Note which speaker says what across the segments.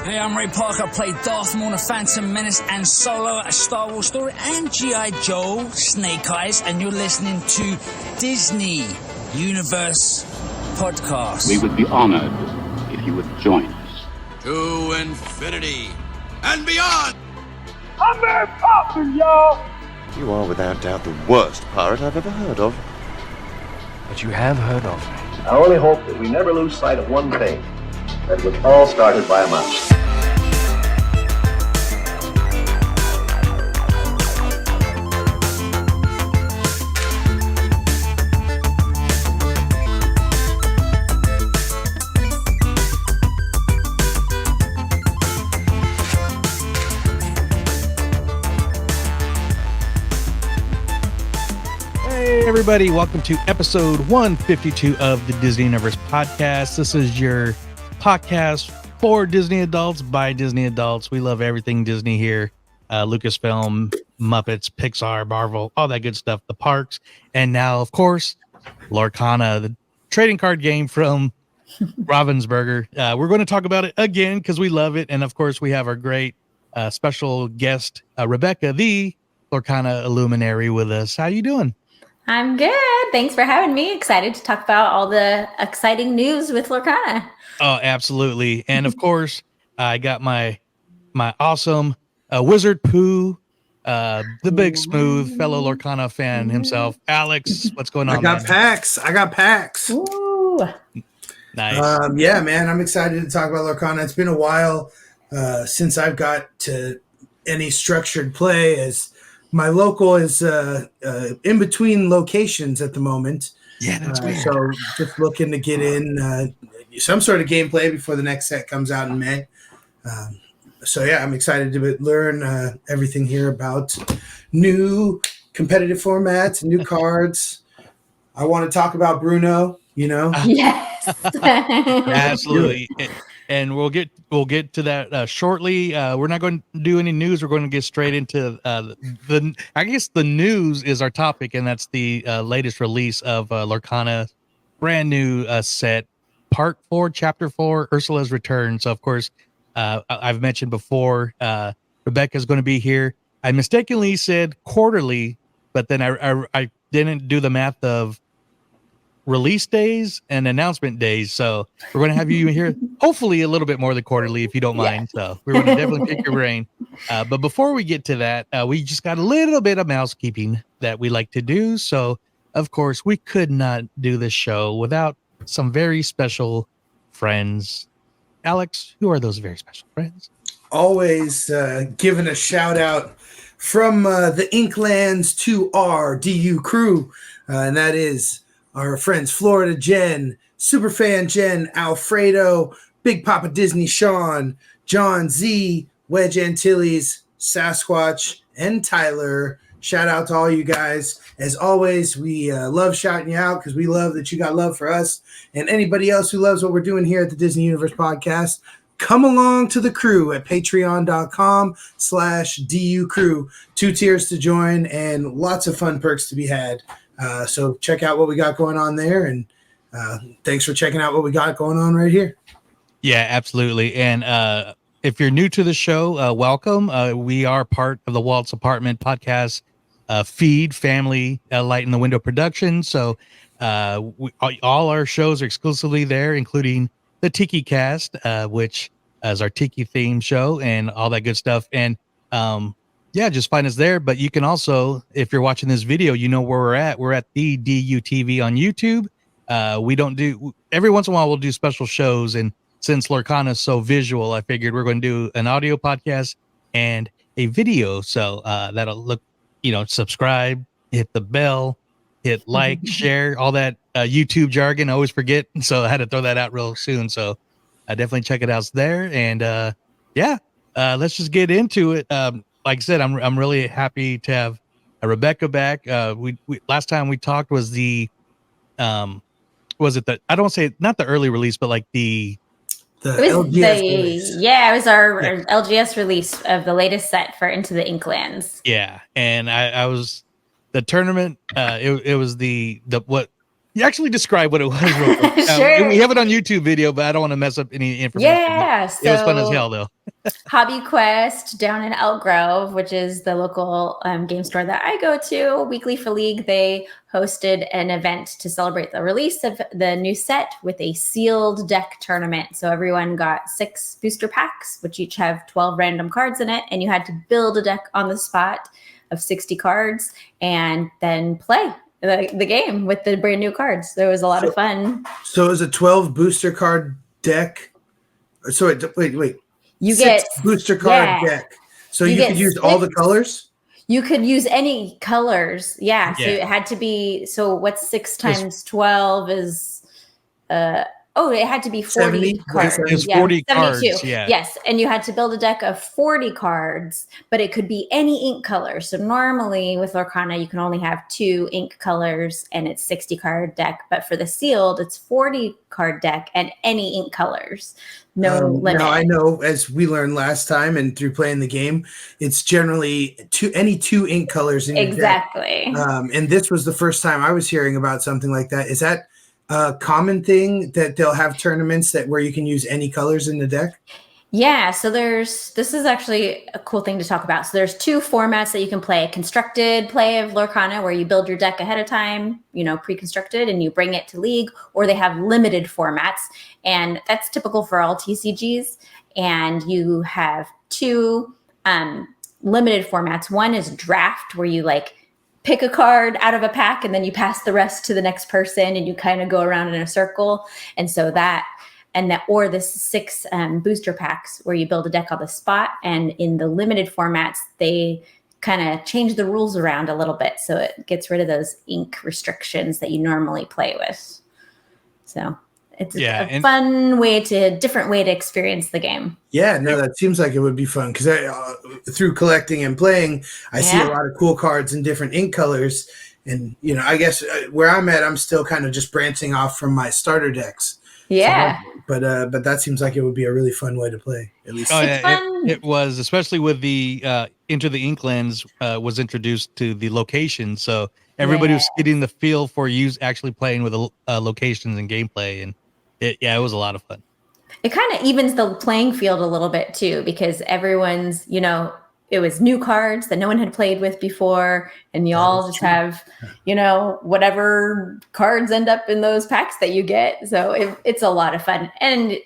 Speaker 1: Hey, I'm Ray Parker. I played Darth Maul in The Phantom Menace and Solo, A Star Wars Story, and G.I. Joe, Snake Eyes, and you're listening to Disney Universe Podcast.
Speaker 2: We would be honored if you would join us.
Speaker 3: To infinity and beyond!
Speaker 4: I'm Mary Poppins, y'all!
Speaker 5: You are without doubt the worst pirate I've ever heard of.
Speaker 6: But you have heard of me.
Speaker 7: I only hope that we never lose sight of one thing. That was all started by a mouse.
Speaker 8: Hey everybody, welcome to episode 152 of the Disney Universe Podcast. This is your podcast for Disney adults by Disney adults. We love everything Disney here. Lucasfilm, Muppets, Pixar, Marvel, all that good stuff, the parks. And now, of course, Lorcana, the trading card game from Ravensburger. We're going to talk about it again because we love it. And of course, we have our great special guest, Rebekah, the Lorcana Illuminary, with us. How you doing?
Speaker 9: I'm good. Thanks for having me. Excited to talk about all the exciting news with Lorcana.
Speaker 8: Oh, absolutely. And of course, I got my awesome Wizard Pooh, the big smooth fellow Lorcana fan himself. Alex, what's going on?
Speaker 10: I got packs.
Speaker 9: Ooh.
Speaker 8: Nice.
Speaker 10: Yeah, man, I'm excited to talk about Lorcana. It's been a while since I've got to any structured play, as my local is in between locations at the moment.
Speaker 8: Yeah, that's weird.
Speaker 10: So just looking to get in some sort of gameplay before the next set comes out in May. So yeah, I'm excited to learn everything here about new competitive formats, new cards. I want to talk about Bruno,
Speaker 9: Yes.
Speaker 8: Absolutely. And we'll get to that shortly. We're not going to do any news. We're going to get straight into I guess the news is our topic, and that's the latest release of Lorcana brand new set, Part 4, Chapter 4, Ursula's Return. So, of course, I've mentioned before, Rebekah's going to be here. I mistakenly said quarterly, but then I didn't do the math of release days and announcement days. So we're going to have you here, hopefully a little bit more than quarterly, if you don't mind. So we're going to definitely pick your brain. But before we get to that, we just got a little bit of mousekeeping that we like to do. So, of course, we could not do this show without some very special friends. Alex, who are those very special friends?
Speaker 10: Always giving a shout out from the Inklands to our DU crew, and that is our friends Florida Jen, Superfan Jen, Alfredo, Big Papa Disney Sean, John Z, Wedge Antilles, Sasquatch, and Tyler. Shout out to all you guys. As always, we love shouting you out because we love that you got love for us. And anybody else who loves what we're doing here at the Disney Universe Podcast, come along to the crew at patreon.com/DU crew. 2 tiers to join and lots of fun perks to be had. So check out what we got going on there. And thanks for checking out what we got going on right here.
Speaker 8: Yeah, absolutely. And if you're new to the show, welcome. We are part of the Walt's Apartment Podcast feed, family, Light in the Window production. So all our shows are exclusively there, including the Tiki Cast, which is our Tiki theme show and all that good stuff. And yeah, just find us there. But you can also, if you're watching this video, you know where we're at. We're at the DUTV on YouTube. We don't do, every once in a while, we'll do special shows. And since Lorcana is so visual, I figured we're going to do an audio podcast and a video. So that'll look, subscribe, hit the bell, hit like, share, all that YouTube jargon. I always forget. So I had to throw that out real soon. So definitely check it out there. And let's just get into it. Like I said, I'm really happy to have Rebekah back. We last time we talked was was it the, I don't say not the early release, but like the
Speaker 10: LGS release.
Speaker 9: Yeah, it was our LGS release of the latest set for Into the Inklands.
Speaker 8: Yeah, and I was the tournament. It was the what You actually describe what it was real quick.
Speaker 9: Sure.
Speaker 8: We have it on YouTube video, but I don't want to mess up any information.
Speaker 9: Yeah,
Speaker 8: It was fun as hell, though.
Speaker 9: Hobby Quest down in Elk Grove, which is the local game store that I go to, Weekly for League, they hosted an event to celebrate the release of the new set with a sealed deck tournament. So everyone got 6 booster packs, which each have 12 random cards in it, and you had to build a deck on the spot of 60 cards and then play the game with the brand new cards. There was a lot of fun.
Speaker 10: So it was a 12 booster card deck. So wait.
Speaker 9: You
Speaker 10: 6
Speaker 9: get
Speaker 10: booster card deck. So you could use all the colors?
Speaker 9: You could use any colors. Yeah. So it had to be, so what's 6 times 12 is it had to be 40 cards.
Speaker 8: It's 40 cards. Yeah.
Speaker 9: Yes. And you had to build a deck of 40 cards, but it could be any ink color. So normally with Lorcana, you can only have 2 ink colors and it's 60 card deck. But for the sealed, it's 40 card deck and any ink colors. No limit.
Speaker 10: Now I know, as we learned last time and through playing the game, it's generally any 2 ink colors in your deck. And this was the first time I was hearing about something like that. Is that a common thing that they'll have tournaments where you can use any colors in the deck?
Speaker 9: Yeah, so this is actually a cool thing to talk about. So there's 2 formats that you can play. Constructed play of Lorcana, where you build your deck ahead of time, pre-constructed, and you bring it to League, or they have limited formats. And that's typical for all TCGs. And you have 2 limited formats. One is draft, where you pick a card out of a pack and then you pass the rest to the next person and you kind of go around in a circle. And so or the 6 booster packs where you build a deck on the spot. And in the limited formats, they kind of change the rules around a little bit. So it gets rid of those ink restrictions that you normally play with. So it's a fun different way to experience the game.
Speaker 10: Yeah, no, that seems like it would be fun because through collecting and playing, I see a lot of cool cards in different ink colors. And, I guess where I'm at, I'm still kind of just branching off from my starter decks.
Speaker 9: Yeah.
Speaker 10: So, but that seems like it would be a really fun way to play, at least.
Speaker 8: Oh, yeah, it was, especially with the Into the Inklands was introduced to the location. So everybody was getting the feel for actually playing with the locations and gameplay. And it was a lot of fun.
Speaker 9: It kind of evens the playing field a little bit too, because everyone's, it was new cards that no one had played with before. And you all just have, whatever cards end up in those packs that you get. So it's a lot of fun. And,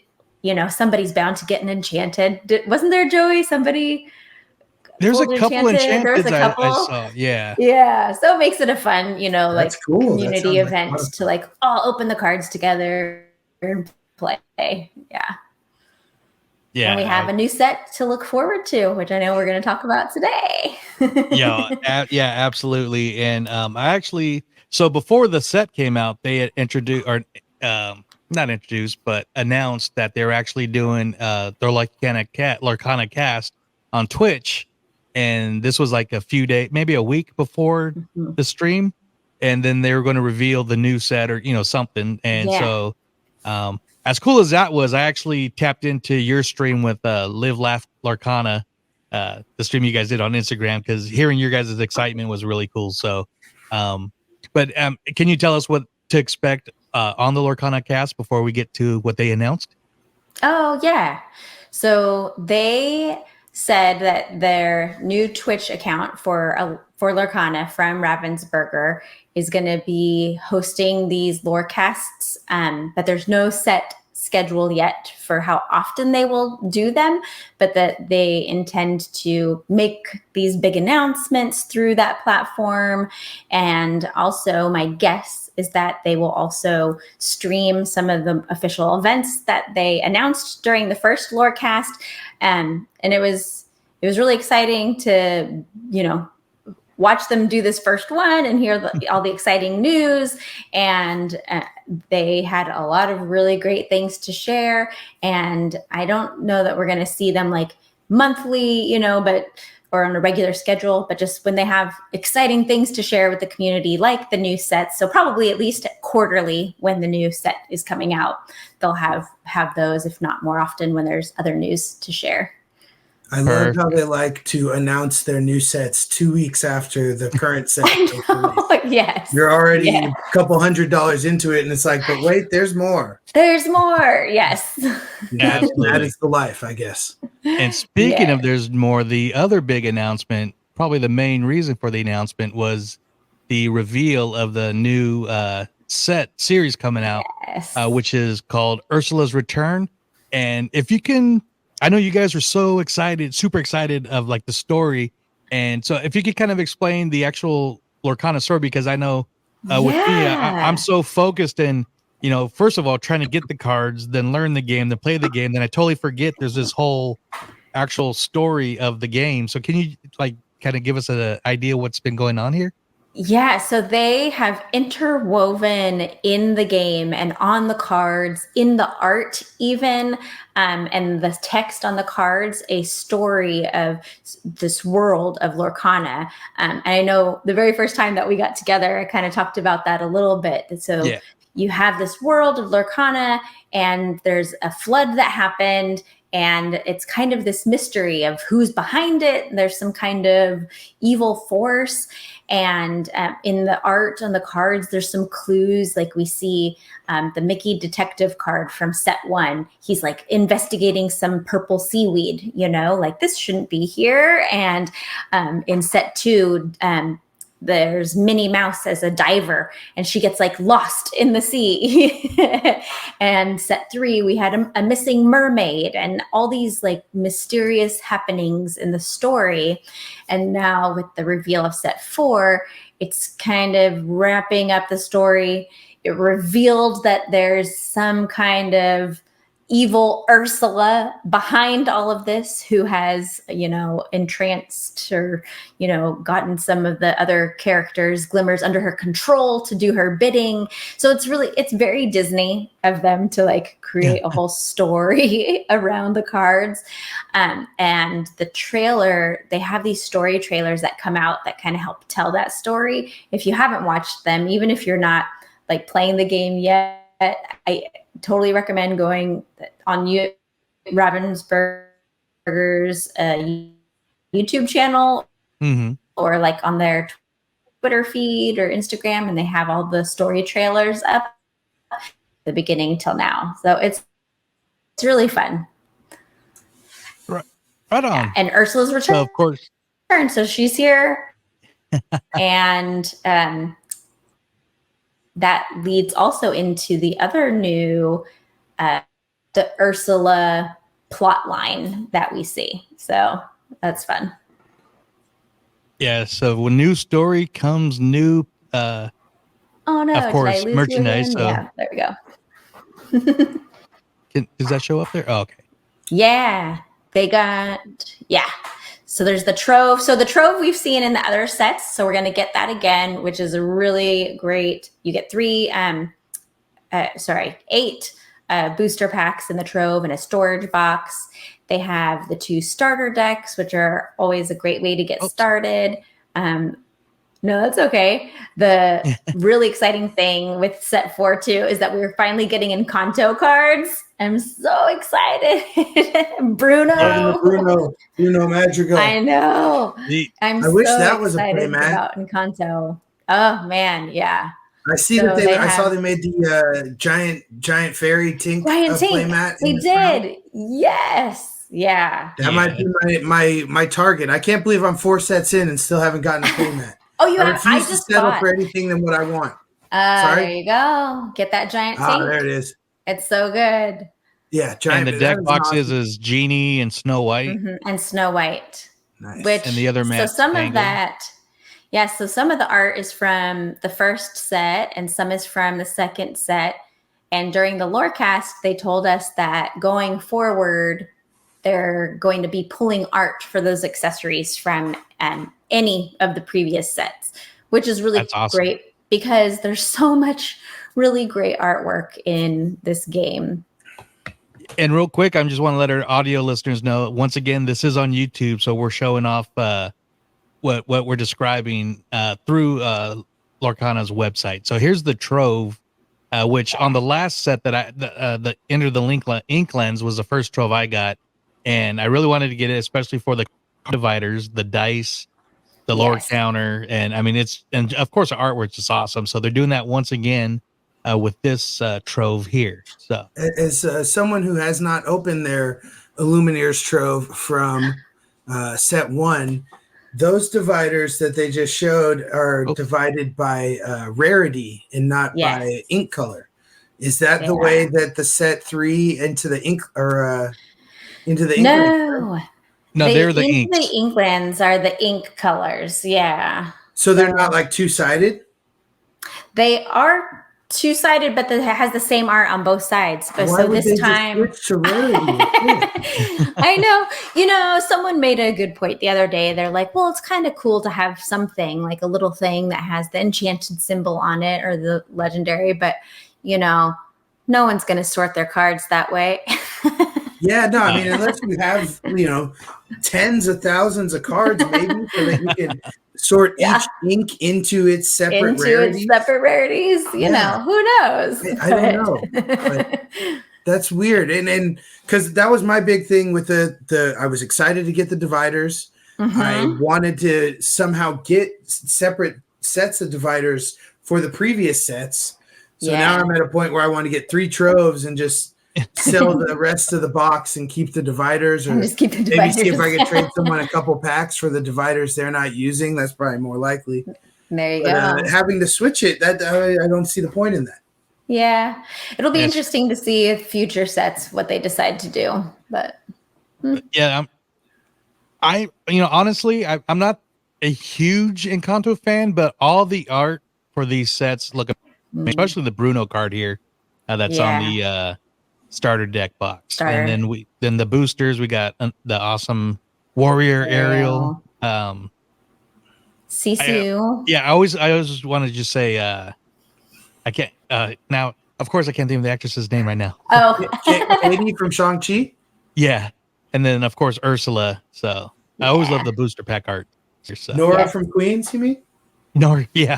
Speaker 9: somebody's bound to get an enchanted. Wasn't there, Joey? Somebody?
Speaker 8: There's a couple enchanted.
Speaker 9: There's a couple.
Speaker 8: I saw. Yeah.
Speaker 9: Yeah. So it makes it a fun,
Speaker 10: cool.
Speaker 9: community event to all open the cards together and play. Yeah.
Speaker 8: Yeah.
Speaker 9: And we have a new set to look forward to, which I know we're going to talk about today.
Speaker 8: Absolutely. And so before the set came out, they had announced that they're actually doing their Lorcana cast on Twitch. And this was a few days, maybe a week before the stream. And then they were going to reveal the new set or, something. And so as cool as that was, I actually tapped into your stream with Live Laugh Lorcana, the stream you guys did on Instagram, because hearing your guys' excitement was really cool. So, but can you tell us what to expect on the Lorcana cast before we get to what they announced?
Speaker 9: Oh, yeah. So they said that their new Twitch account for Lorcana from Ravensburger is going to be hosting these lore casts, but there's no set schedule yet for how often they will do them, but that they intend to make these big announcements through that platform. And also my guess is that they will also stream some of the official events that they announced during the first Lorecast. And it was really exciting to, watch them do this first one and hear all the exciting news. And they had a lot of really great things to share. And I don't know that we're going to see them monthly, or on a regular schedule, but just when they have exciting things to share with the community, like the new sets. So probably at least quarterly when the new set is coming out, they'll have those, if not more often when there's other news to share.
Speaker 10: I love how they like to announce their new sets 2 weeks after the current set.
Speaker 9: Yes.
Speaker 10: You're already a couple $100 into it, and it's like, but wait, there's more.
Speaker 9: There's more. Yes.
Speaker 10: That is the life, I guess.
Speaker 8: And speaking of there's more, the other big announcement, probably the main reason for the announcement, was the reveal of the new set series coming out, which is called Ursula's Return. And if you can, I know you guys are so excited, super excited of like the story. And so if you could kind of explain the actual Lorcana story, because I know with me, I'm so focused in, you know, first of all, trying to get the cards, then learn the game, then play the game. Then I totally forget there's this whole actual story of the game. So can you like kind of give us an idea what's been going on here?
Speaker 9: Yeah, so they have interwoven in the game and on the cards, in the art even, and the text on the cards, a story of this world of Lorcana. And I know the very first time that we got together, I kind of talked about that a little bit. So you have this world of Lorcana, and there's a flood that happened, and it's kind of this mystery of who's behind it. There's some kind of evil force. And in the art on the cards, there's some clues. Like we see the Mickey detective card from set 1. He's like investigating some purple seaweed, you know, like this shouldn't be here. And in set 2, there's Minnie Mouse as a diver, and she gets like lost in the sea. And set 3, we had a missing mermaid, and all these like mysterious happenings in the story. And now with the reveal of set 4, it's kind of wrapping up the story. It revealed that there's some kind of evil Ursula behind all of this, who has, you know, entranced or, you know, gotten some of the other characters, glimmers, under her control to do her bidding. So it's very Disney of them to like create a whole story around the cards. And the trailer, they have these story trailers that come out that kind of help tell that story. If you haven't watched them, even if you're not like playing the game yet, I totally recommend going on Ravensburger's YouTube channel, or like on their Twitter feed or Instagram, and they have all the story trailers up the beginning till now. So it's really fun.
Speaker 8: Right on.
Speaker 9: Yeah. And Ursula's return,
Speaker 8: so of course.
Speaker 9: So she's here, and that leads also into the other new, the Ursula plot line that we see. So that's fun.
Speaker 8: Yeah. So when new story comes new,
Speaker 9: oh no,
Speaker 8: of course, merchandise. So
Speaker 9: yeah, there we go.
Speaker 8: Does that show up there? Oh, okay.
Speaker 9: Yeah, they got, So there's the Trove. So the Trove we've seen in the other sets. So we're going to get that again, which is a really great, you get 8 booster packs in the Trove and a storage box. They have the 2 starter decks, which are always a great way to get started. No, that's okay. The really exciting thing with set 4 too is that we're finally getting Encanto cards. I'm so excited. Bruno
Speaker 10: Madrigal.
Speaker 9: I know. I wish that was a playmat about Encanto. Oh man, yeah.
Speaker 10: I see that I saw they made the giant fairy Tink playmat.
Speaker 9: They did. Yes. Yeah.
Speaker 10: That might be my target. I can't believe I'm 4 sets in and still haven't gotten a playmat.
Speaker 9: Oh, you
Speaker 10: I
Speaker 9: have.
Speaker 10: refuse to settle for anything than what I want.
Speaker 9: There you go. Get that giant Tink.
Speaker 10: There it is.
Speaker 9: It's so good.
Speaker 10: Yeah, giant.
Speaker 8: And the deck boxes is Genie and Snow White.
Speaker 9: And Snow White.
Speaker 10: Nice.
Speaker 9: Which,
Speaker 8: and the other man.
Speaker 9: So some of that. Yeah, so some of the art is from the first set and some is from the second set. And during the Lorecast, they told us that going forward, they're going to be pulling art for those accessories from any of the previous sets, which is really great because there's so much really great artwork in this game.
Speaker 8: And real quick, I just want to let our audio listeners know, once again, this is on YouTube. So we're showing off what we're describing through Lorcana's website. So here's the Trove, which on the last set that the Enter the Ink Lens was the first Trove I got. and I really wanted to get it, especially for the dividers, the dice, the lore counter, and I mean and of course the artwork's just awesome. So they're doing that once again with this trove here. So
Speaker 10: as someone who has not opened their Illuminary's trove from set 1, those dividers that they just showed are divided by rarity and not by ink color. Is that the way that the set 3 into the ink or into the ink?
Speaker 8: No, they're the inks.
Speaker 9: The Inklands are the ink colors. Yeah.
Speaker 10: So they're not like two-sided?
Speaker 9: They are two-sided, but it has the same art on both sides. But
Speaker 10: Why
Speaker 9: so
Speaker 10: would
Speaker 9: this
Speaker 10: they
Speaker 9: time,
Speaker 10: just switch to rarity?
Speaker 9: I know. You know, someone made a good point the other day. They're like, well, it's kind of cool to have something like a little thing that has the enchanted symbol on it or the legendary, but you know, no one's going to sort their cards that way.
Speaker 10: Yeah, no, I mean, unless you have, you know, tens of thousands of cards, maybe, so that you can sort each ink into its separate rarities.
Speaker 9: You know, who knows?
Speaker 10: I don't know. But that's weird. And because that was my big thing with the I was excited to get the dividers. I wanted to somehow get separate sets of dividers for the previous sets. So now I'm at a point where I want to get 3 troves and just sell the rest of the box and keep the dividers, or
Speaker 9: just keep the
Speaker 10: maybe
Speaker 9: dividers.
Speaker 10: see if I can trade someone a couple packs for the dividers they're not using. That's probably more likely.
Speaker 9: There you go.
Speaker 10: Having to switch it, that I don't see the point in that.
Speaker 9: Yeah, it'll be interesting to see if future sets what they decide to do. But
Speaker 8: yeah, honestly, I'm not a huge Encanto fan, but all the art for these sets look, especially the Bruno card here, that's on the starter deck box. And then the boosters, we got the awesome Warrior Ariel.
Speaker 9: Sisu.
Speaker 8: I always want to just say I can't now, of course I can't think of the actress's name right now.
Speaker 10: Katie from Shang-Chi.
Speaker 8: Yeah. And then of course Ursula. So I always love the booster pack art. So.
Speaker 10: Nora from Queens, you mean?
Speaker 8: Nora, yeah.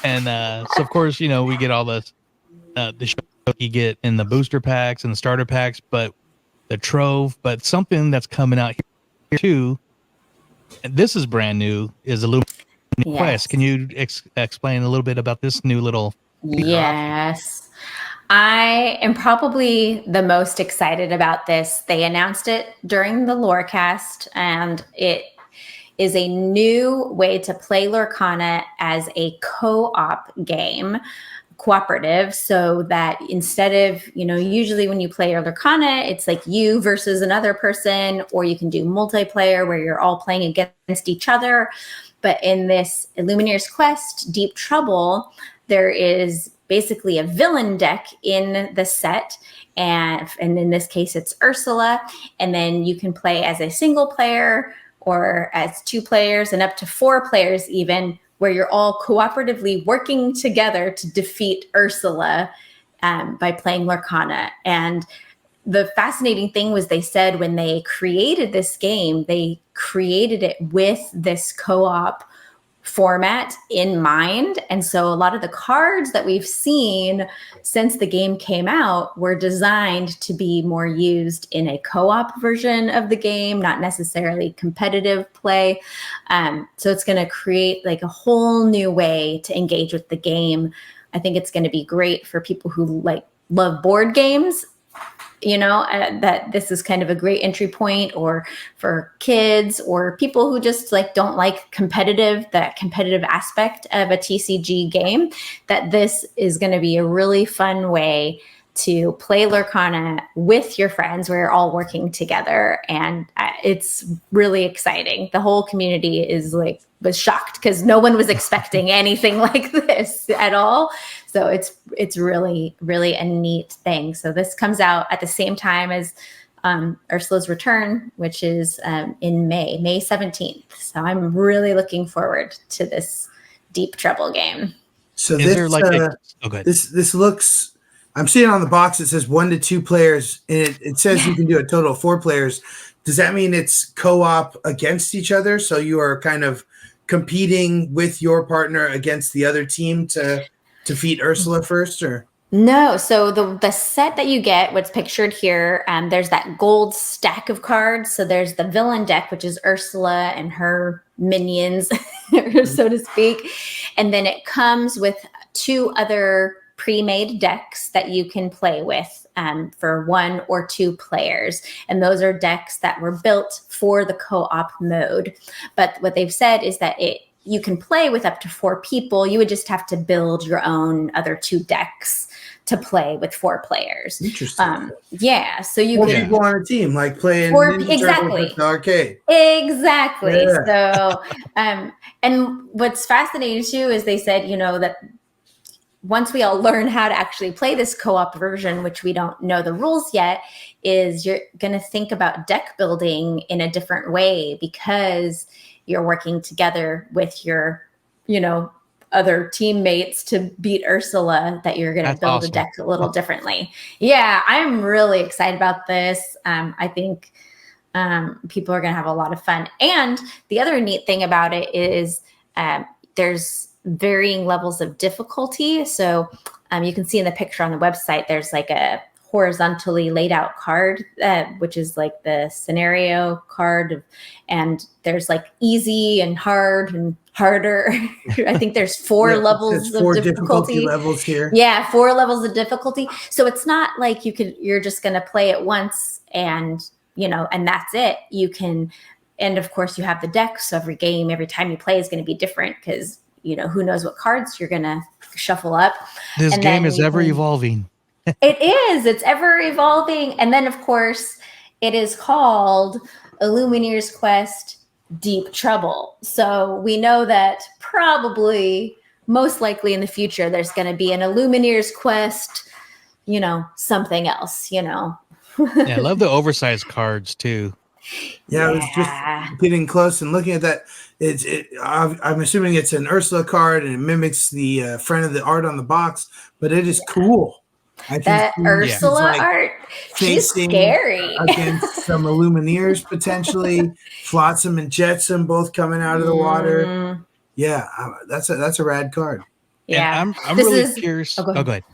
Speaker 8: And so of course, you know, we get all the show you get in the booster packs and the starter packs, but the trove, but something that's coming out here too, and this is brand new, is Illuminary Quest. Can you explain a little bit about this new little?
Speaker 9: Yes. I am probably the most excited about this. They announced it during the Lorecast, and it is a new way to play Lorcana as a co-op game, cooperative, so that instead of, you know, usually when you play Lorcana, it's like you versus another person, or you can do multiplayer where you're all playing against each other. But in this Illuminary's Quest, Deep Trouble, there is basically a villain deck in the set. And in this case, it's Ursula. And then you can play as a single player or as 2 players and up to 4 players even, where you're all cooperatively working together to defeat Ursula by playing Lorcana. And the fascinating thing was, they said when they created this game, they created it with this co-op format in mind. And so a lot of the cards that we've seen since the game came out were designed to be more used in a co-op version of the game, not necessarily competitive play. So it's going to create like a whole new way to engage with the game. I think it's going to be great for people who love board games, you know, that this is kind of a great entry point, or for kids or people who just don't like that competitive aspect of a TCG game, that this is going to be a really fun way to play Lorcana with your friends where you're all working together. And it's really exciting. The whole community was shocked because no one was expecting anything like this at all. So it's really, really a neat thing. So this comes out at the same time as Ursula's Return, which is in May 17th. So I'm really looking forward to this Deep Trouble game.
Speaker 10: So this looks, I'm seeing on the box, it says 1 to 2 players, and it says you can do a total of 4 players. Does that mean it's co-op against each other? So you are kind of competing with your partner against the other team to defeat Ursula first, or?
Speaker 9: No, so the set that you get, what's pictured here, there's that gold stack of cards. So there's the villain deck, which is Ursula and her minions, so to speak. And then it comes with 2 other pre-made decks that you can play with for 1 or 2 players. And those are decks that were built for the co-op mode. But what they've said is that you can play with up to 4 people. You would just have to build your own other 2 decks to play with 4 players.
Speaker 10: Interesting.
Speaker 9: Yeah, so you
Speaker 10: 4
Speaker 9: can
Speaker 10: people on a team, like playing
Speaker 9: exactly
Speaker 10: at the arcade.
Speaker 9: Exactly.
Speaker 10: Yeah.
Speaker 9: So, and what's fascinating too is they said, that once we all learn how to actually play this co-op version, which we don't know the rules yet, is you're going to think about deck building in a different way because you're working together with your, other teammates to beat Ursula, that you're going to build
Speaker 8: awesome.
Speaker 9: a deck a little differently. Yeah, I'm really excited about this. I think people are going to have a lot of fun. And the other neat thing about it is there's varying levels of difficulty. So you can see in the picture on the website, there's like a horizontally laid out card, which is like the scenario card. And there's like easy and hard and harder. I think there's 4 levels of difficulty
Speaker 10: levels here.
Speaker 9: Yeah, 4 levels of difficulty. So it's not like you're just going to play it once and, and that's it. You can, and of course you have the deck. So every time you play is going to be different because, who knows what cards you're going to shuffle up.
Speaker 8: This game is ever evolving.
Speaker 9: It is. It's ever evolving. And then, of course, it is called Illuminary's Quest Deep Trouble. So we know that probably, most likely in the future, there's going to be an Illuminary's Quest, something else,
Speaker 8: Yeah, I love the oversized cards, too.
Speaker 10: Yeah, I was just getting close and looking at that. I'm assuming it's an Ursula card and it mimics the front of the art on the box, but it is cool.
Speaker 9: That Ursula art, she's scary.
Speaker 10: Against some Illumineers potentially, Flotsam and Jetsam both coming out of the water. Yeah, that's a rad card.
Speaker 9: Yeah,
Speaker 8: and I'm really curious.
Speaker 9: Oh, go
Speaker 8: ahead.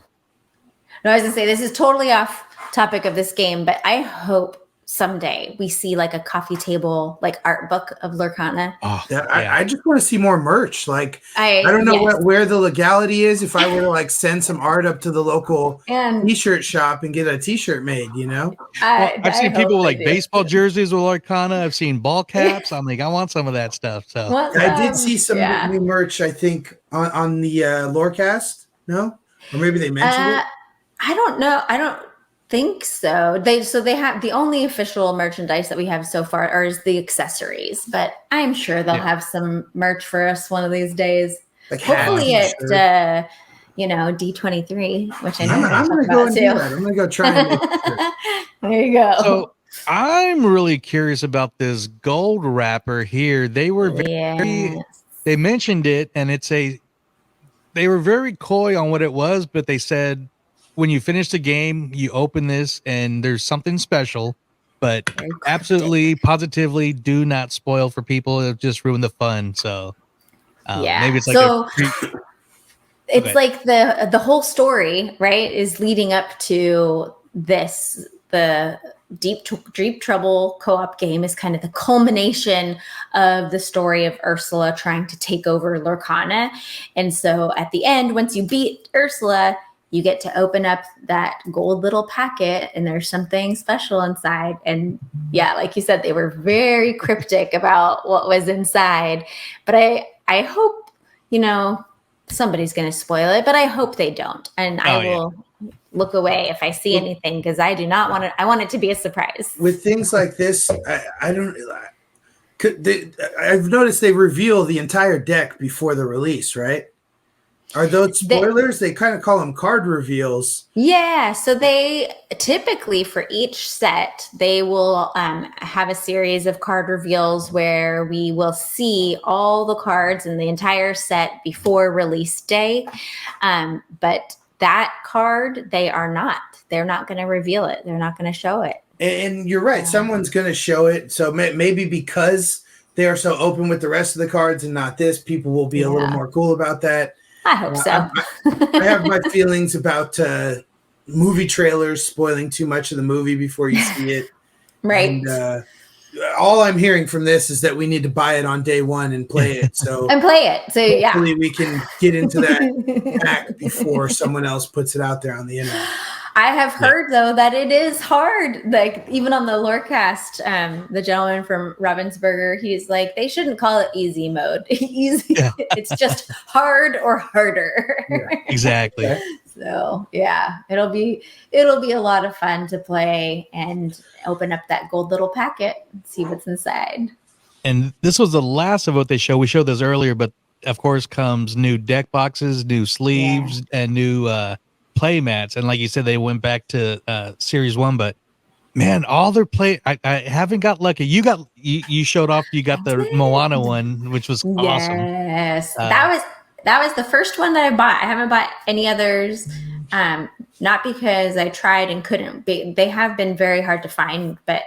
Speaker 9: No, I was gonna say this is totally off topic of this game, but I hope someday we see like a coffee table like art book of Lorcana.
Speaker 10: Oh, yeah. I just want to see more merch. Like I don't know where the legality is if I were to like send some art up to the local t-shirt shop and get a t-shirt made,
Speaker 8: I've seen people with like baseball jerseys with Lorcana. I've seen ball caps. I'm like, I want some of that stuff. So
Speaker 10: I did see some new merch, I think, on the Lorecast. No? Or maybe they mentioned it.
Speaker 9: I don't know. I don't think so. They have the only official merchandise that we have so far is the accessories, but I'm sure they'll have some merch for us one of these days.
Speaker 10: Like
Speaker 9: hopefully at D23, which I know
Speaker 10: I'm gonna go and do that. I'm gonna go try and make it.
Speaker 9: There you go.
Speaker 8: So I'm really curious about this gold wrapper here. They were they mentioned it, and they were very coy on what it was, but they said when you finish the game, you open this and there's something special, but absolutely, positively do not spoil for people. It'll just ruin the fun. So maybe it's like
Speaker 9: it's like the whole story, right, is leading up to this. The Deep Trouble co-op game is kind of the culmination of the story of Ursula trying to take over Lorcana. And so at the end, once you beat Ursula, you get to open up that gold little packet and there's something special inside. And yeah, like you said, they were very cryptic about what was inside. But I hope, somebody's going to spoil it, but I hope they don't. And I will look away if I see anything because I do not want it. I want it to be a surprise.
Speaker 10: With things like this, I've noticed they reveal the entire deck before the release, right? Are those spoilers? They kind of call them card reveals.
Speaker 9: Yeah. So they typically for each set, they will have a series of card reveals where we will see all the cards in the entire set before release day. But that card, they're not going to reveal it. They're not going to show it.
Speaker 10: And you're right. Someone's going to show it. So maybe because they are so open with the rest of the cards and not this, people will be a little more cool about that.
Speaker 9: I hope so.
Speaker 10: I have my feelings about movie trailers spoiling too much of the movie before you see it.
Speaker 9: Right.
Speaker 10: And, all I'm hearing from this is that we need to buy it on day one and play it. So hopefully we can get into that back before someone else puts it out there on the internet.
Speaker 9: I have heard though that it is hard. Like even on the Lorecast, the gentleman from Ravensburger, he's like, they shouldn't call it easy mode. Easy, it's just hard or harder.
Speaker 8: Yeah, exactly.
Speaker 9: So yeah, it'll be a lot of fun to play and open up that gold little packet and see what's inside.
Speaker 8: And this was the last of what they showed. We showed this earlier, but of course comes new deck boxes, new sleeves, and new play mats. And like you said, they went back to Series 1, but man, all their play, I haven't got lucky. You showed off, you got the Moana one, which was awesome.
Speaker 9: Yes, that was the first one that I bought. I haven't bought any others, not because I tried and couldn't. They have been very hard to find, but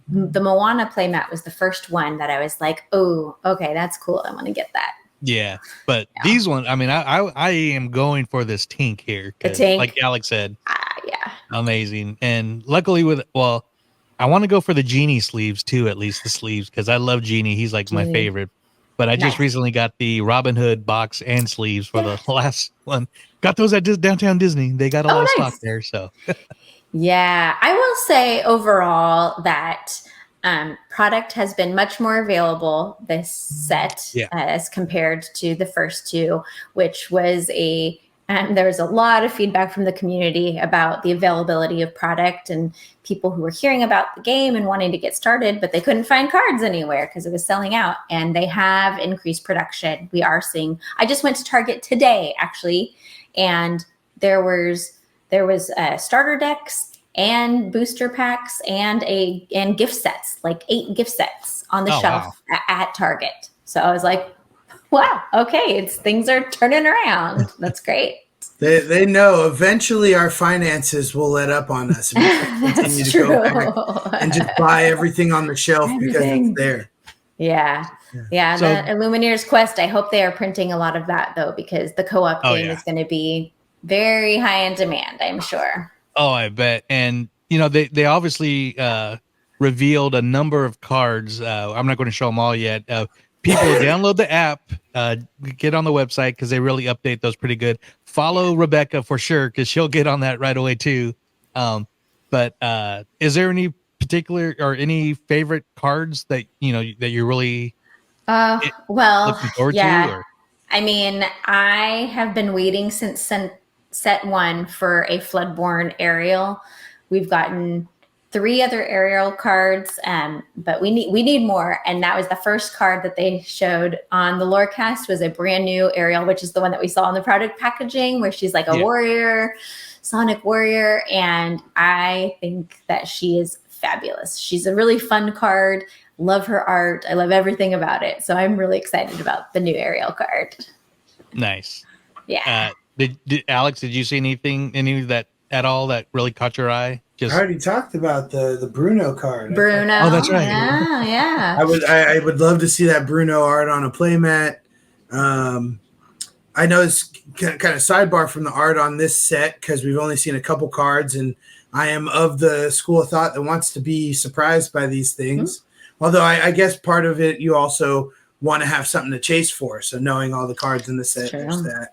Speaker 9: the Moana playmat was the first one that I was like, oh, okay, that's cool. I want to get that.
Speaker 8: Yeah, but these ones, I mean, I am going for this Tink here.
Speaker 9: The Tink?
Speaker 8: Like Alex said.
Speaker 9: Yeah.
Speaker 8: Amazing. And luckily I want to go for the Genie sleeves too, at least the sleeves, because I love Genie. He's like my favorite. But I just recently got the Robin Hood box and sleeves for the last one. Got those at Downtown Disney. They got a lot of stock there. So,
Speaker 9: yeah, I will say overall that product has been much more available this set as compared to the first two, which was there was a lot of feedback from the community about the availability of product and people who were hearing about the game and wanting to get started, but they couldn't find cards anywhere because it was selling out. And they have increased production. We are seeing. I just went to Target today, actually, and there was starter decks and booster packs and gift sets, like 8 gift sets on the shelf at Target. So I was like, wow, okay, things are turning around. That's great.
Speaker 10: They know eventually our finances will let up on us and we continue to go back and just buy everything on the shelf because it's there.
Speaker 9: Yeah. So, the Illumineer's Quest, I hope they are printing a lot of that though, because the co-op game is going to be very high in demand, I'm sure.
Speaker 8: Oh, I bet. And they obviously revealed a number of cards. I'm not going to show them all yet. People download the app, get on the website because they really update those pretty good. Follow Rebekah for sure because she'll get on that right away too. But is there any particular or any favorite cards that that you're really looking forward to? Or?
Speaker 9: I mean, I have been waiting since set 1 for a Floodborn Aerial. We've gotten 3 other aerial cards, but we need more. And that was the first card that they showed on the Lorecast was a brand new aerial, which is the one that we saw in the product packaging where she's like a warrior, Sonic warrior. And I think that she is fabulous. She's a really fun card. Love her art. I love everything about it. So I'm really excited about the new aerial card.
Speaker 8: Nice.
Speaker 9: Yeah.
Speaker 8: Alex, did you see any of that at all that really caught your eye?
Speaker 10: I already talked about the Bruno card.
Speaker 9: Bruno.
Speaker 8: Oh, that's right.
Speaker 9: Yeah.
Speaker 10: I would love to see that Bruno art on a playmat. I know it's kind of sidebar from the art on this set because we've only seen a couple cards, and I am of the school of thought that wants to be surprised by these things. Mm-hmm. Although I guess part of it, you also want to have something to chase for. So knowing all the cards in the set, there's that.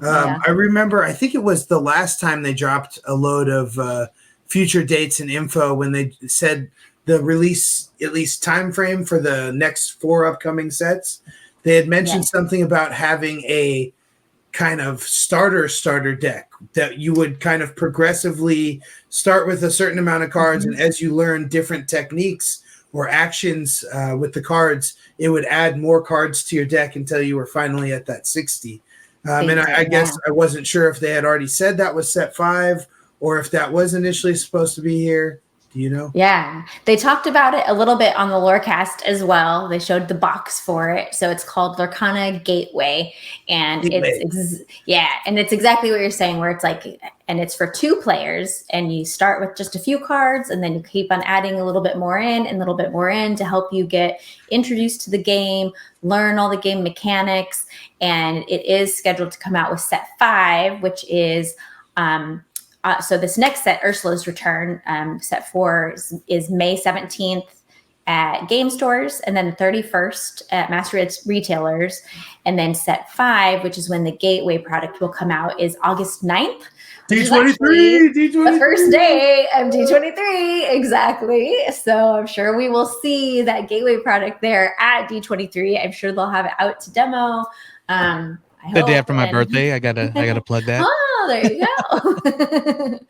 Speaker 10: I remember, I think it was the last time they dropped a load of future dates and info when they said the release, at least time frame for the next 4 upcoming sets. They had mentioned something about having a kind of starter deck that you would kind of progressively start with a certain amount of cards. And as you learn different techniques or actions with the cards, it would add more cards to your deck until you were finally at that 60. And I guess I wasn't sure if they had already said that was set 5 or if that was initially supposed to be here. Do you know? Yeah,
Speaker 9: they talked about it a little bit on the Lorecast as well. They showed the box for it. So it's called Lorcana Gateway. And it's exactly what you're saying, where it's like and it's for 2 players, and you start with just a few cards, and then you keep on adding a little bit more in and a little bit more in to help you get introduced to the game, learn all the game mechanics. And it is scheduled to come out with set 5, which is so this next set, Ursula's Return, set 4 is May 17th at game stores, and then the 31st at mass retailers. And then set 5, which is when the gateway product will come out, is August 9th.
Speaker 10: D23, D23.
Speaker 9: The first day of D23, exactly. So I'm sure we will see that gateway product there at D23. I'm sure they'll have it out to demo.
Speaker 8: The day after my birthday, I gotta plug that.
Speaker 9: Oh, there you go.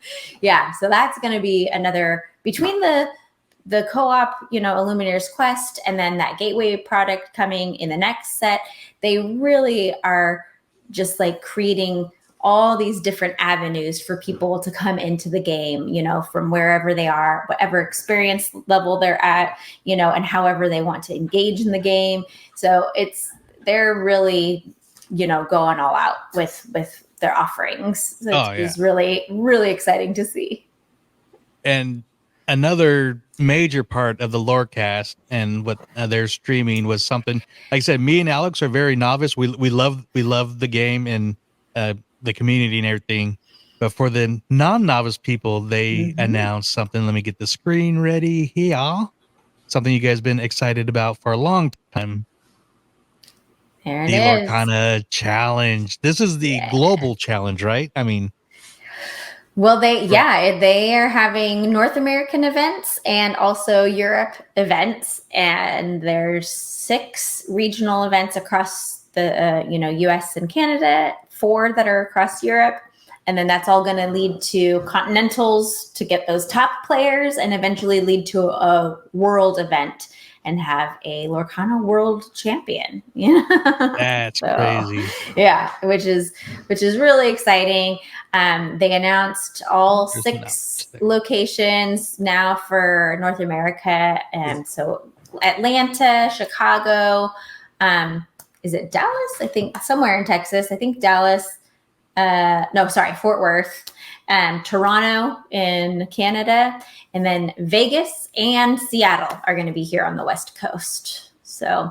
Speaker 9: Yeah, so that's going to be another, between the co-op, Illuminary's Quest, and then that gateway product coming in the next set, they really are just like creating all these different avenues for people to come into the game, from wherever they are, whatever experience level they're at, and however they want to engage in the game. So they're really, going all out with their offerings. So it's really, really exciting to see.
Speaker 8: And another major part of the Lorecast and what they're streaming was something, like I said, me and Alex are very novice. We love the game and the community and everything. But for the non-novice people, they announced something. Let me get the screen ready here. Something you guys been excited about for a long time.
Speaker 9: There it
Speaker 8: the
Speaker 9: is.
Speaker 8: Lorcana challenge. This is the global challenge, right? I mean,
Speaker 9: well, they are having North American events and also Europe events, and there's 6 regional events across the US and Canada, 4 that are across Europe, and then that's all going to lead to continentals to get those top players, and eventually lead to a world event and have a Lorcana world champion.
Speaker 8: That's crazy.
Speaker 9: Yeah, which is really exciting. They announced all 6 locations now for North America, and so Atlanta, Chicago, is it Dallas? I think somewhere in Texas. I think Dallas. Fort Worth, Toronto in Canada, and then Vegas and Seattle are going to be here on the West Coast. So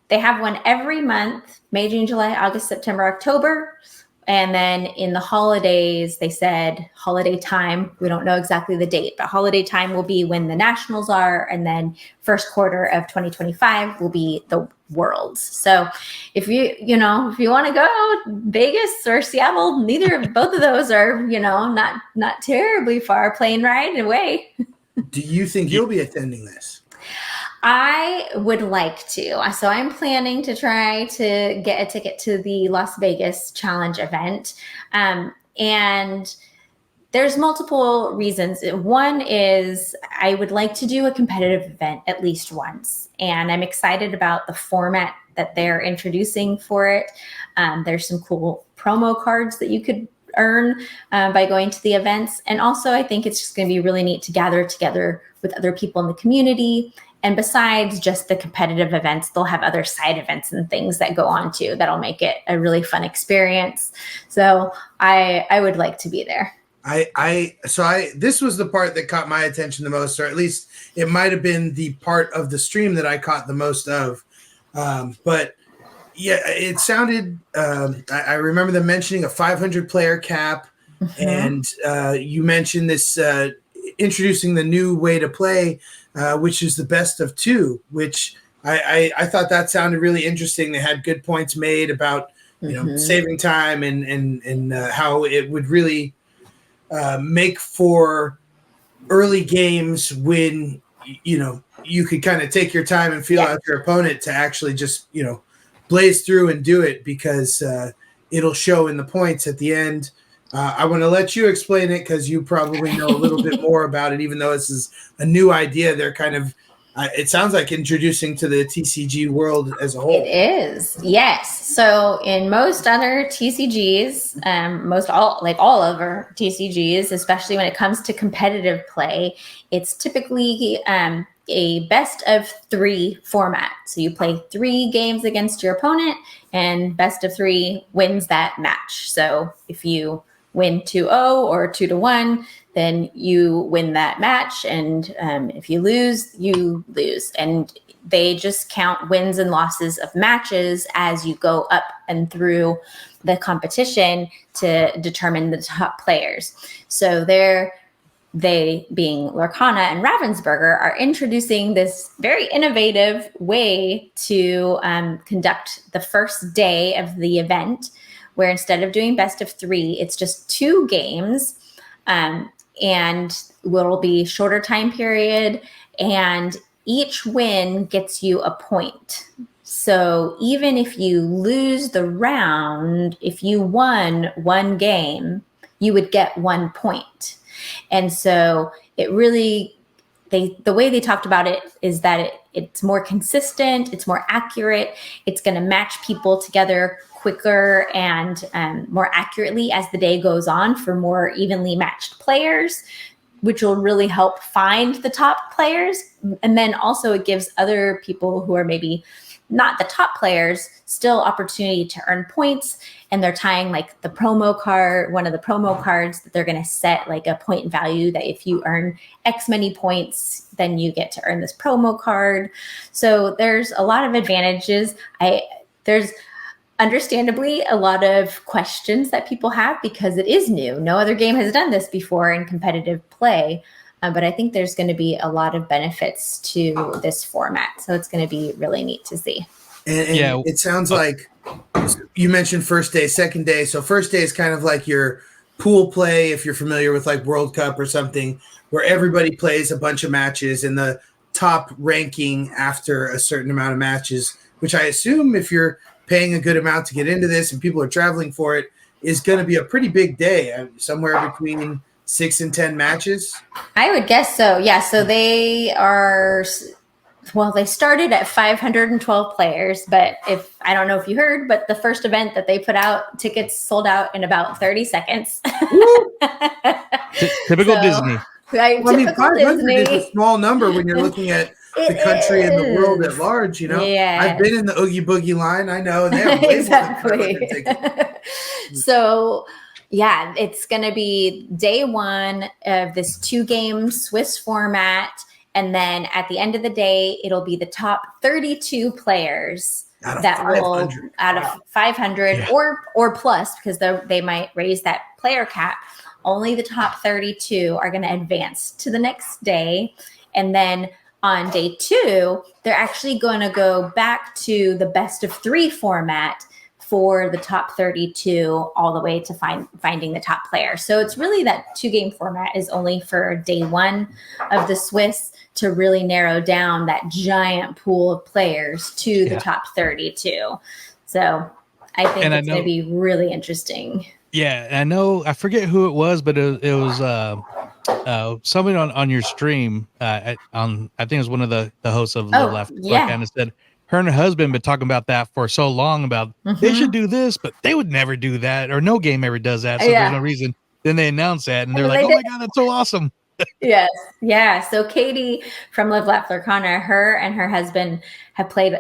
Speaker 9: they have one every month: May, June, July, August, September, October. And then in the holidays, they said holiday time. We don't know exactly the date, but holiday time will be when the nationals are. And then first quarter of 2025 will be the worlds. So if you want to go Vegas or Seattle, both of those are, not terribly far, plane ride away.
Speaker 10: Do you think you'll be attending this?
Speaker 9: I would like to. So I'm planning to try to get a ticket to the Las Vegas challenge event. And there's multiple reasons. One is I would like to do a competitive event at least once. And I'm excited about the format that they're introducing for it. There's some cool promo cards that you could earn by going to the events. And also, I think it's just going to be really neat to gather together with other people in the community. And besides just the competitive events, they'll have other side events and things that go on too that'll make it a really fun experience. So I would like to be there.
Speaker 10: This was the part that caught my attention the most, or at least it might have been the part of the stream that I caught the most of. But yeah, it sounded, I remember them mentioning a 500 player cap, and you mentioned this, introducing the new way to play, which is the best of 2, which I thought that sounded really interesting. They had good points made about, saving time and how it would really make for early games when, you could kind of take your time and feel out your opponent to actually just, blaze through and do it, because it'll show in the points at the end. I want to let you explain it because you probably know a little bit more about it, even though this is a new idea. They're kind of, it sounds like introducing to the TCG world as a whole.
Speaker 9: It is, yes. So in most other TCGs, all of our TCGs, especially when it comes to competitive play, it's typically a best of 3 format. So you play 3 games against your opponent, and best of 3 wins that match. So if you win 2-0 or 2-1, then you win that match. And if you lose, you lose. And they just count wins and losses of matches as you go up and through the competition to determine the top players. So they being Lorcana and Ravensburger are introducing this very innovative way to conduct the first day of the event, where instead of doing best of 3, it's just 2 games, and will be shorter time period, and each win gets you a point. So even if you lose the round, if you won 1 game, you would get 1 point. And so it really, the way they talked about it is that it's more consistent, it's more accurate, it's going to match people together quicker and more accurately as the day goes on for more evenly matched players, which will really help find the top players. And then also it gives other people who are maybe not the top players still opportunity to earn points. And they're tying like the promo card, one of the promo cards that they're going to set like a point value that if you earn X many points, then you get to earn this promo card. So there's a lot of advantages. There's understandably a lot of questions that people have because it is new. No other game has done this before in competitive play. But I think there's going to be a lot of benefits to this format. So it's going to be really neat to see.
Speaker 10: And it sounds like you mentioned first day, second day. So first day is kind of like your pool play, if you're familiar with like World Cup or something, where everybody plays a bunch of matches and the top ranking after a certain amount of matches, which I assume if you're paying a good amount to get into this and people are traveling for it, is going to be a pretty big day, somewhere between 6 and 10 matches.
Speaker 9: I would guess so. Yeah. So they started at 512 players, but I don't know if you heard, but the first event that they put out, tickets sold out in about 30 seconds.
Speaker 8: Typical Disney.
Speaker 10: Right, well, 500 is a small number when you're looking at the country and the world at large, you know.
Speaker 9: Yeah.
Speaker 10: I've been in the Oogie Boogie line. I know. And they have way more than 500 tickets.
Speaker 9: So, yeah, it's going to be day 1 of this 2-game Swiss format. And then at the end of the day, it'll be the top 32 players out of 500 or plus, because they might raise that player cap. Only the top 32 are going to advance to the next day. And then on day 2, they're actually going to go back to the best of 3 format for the top 32 all the way to finding the top player. So it's really that 2-game format is only for day 1 of the Swiss to really narrow down that giant pool of players to the top 32. So I think it's going to be really interesting.
Speaker 8: Yeah, I know. I forget who it was, but it was somebody on your stream. I think it was one of the hosts of the Left. And said her and her husband been talking about that for so long about they should do this, but they would never do that, or no game ever does that. So there's no reason. Then they announce that, and they're like, "Oh my god, that's so awesome!"
Speaker 9: Yes, yeah. So Katie from Live Laugh Lorcana, her and her husband have played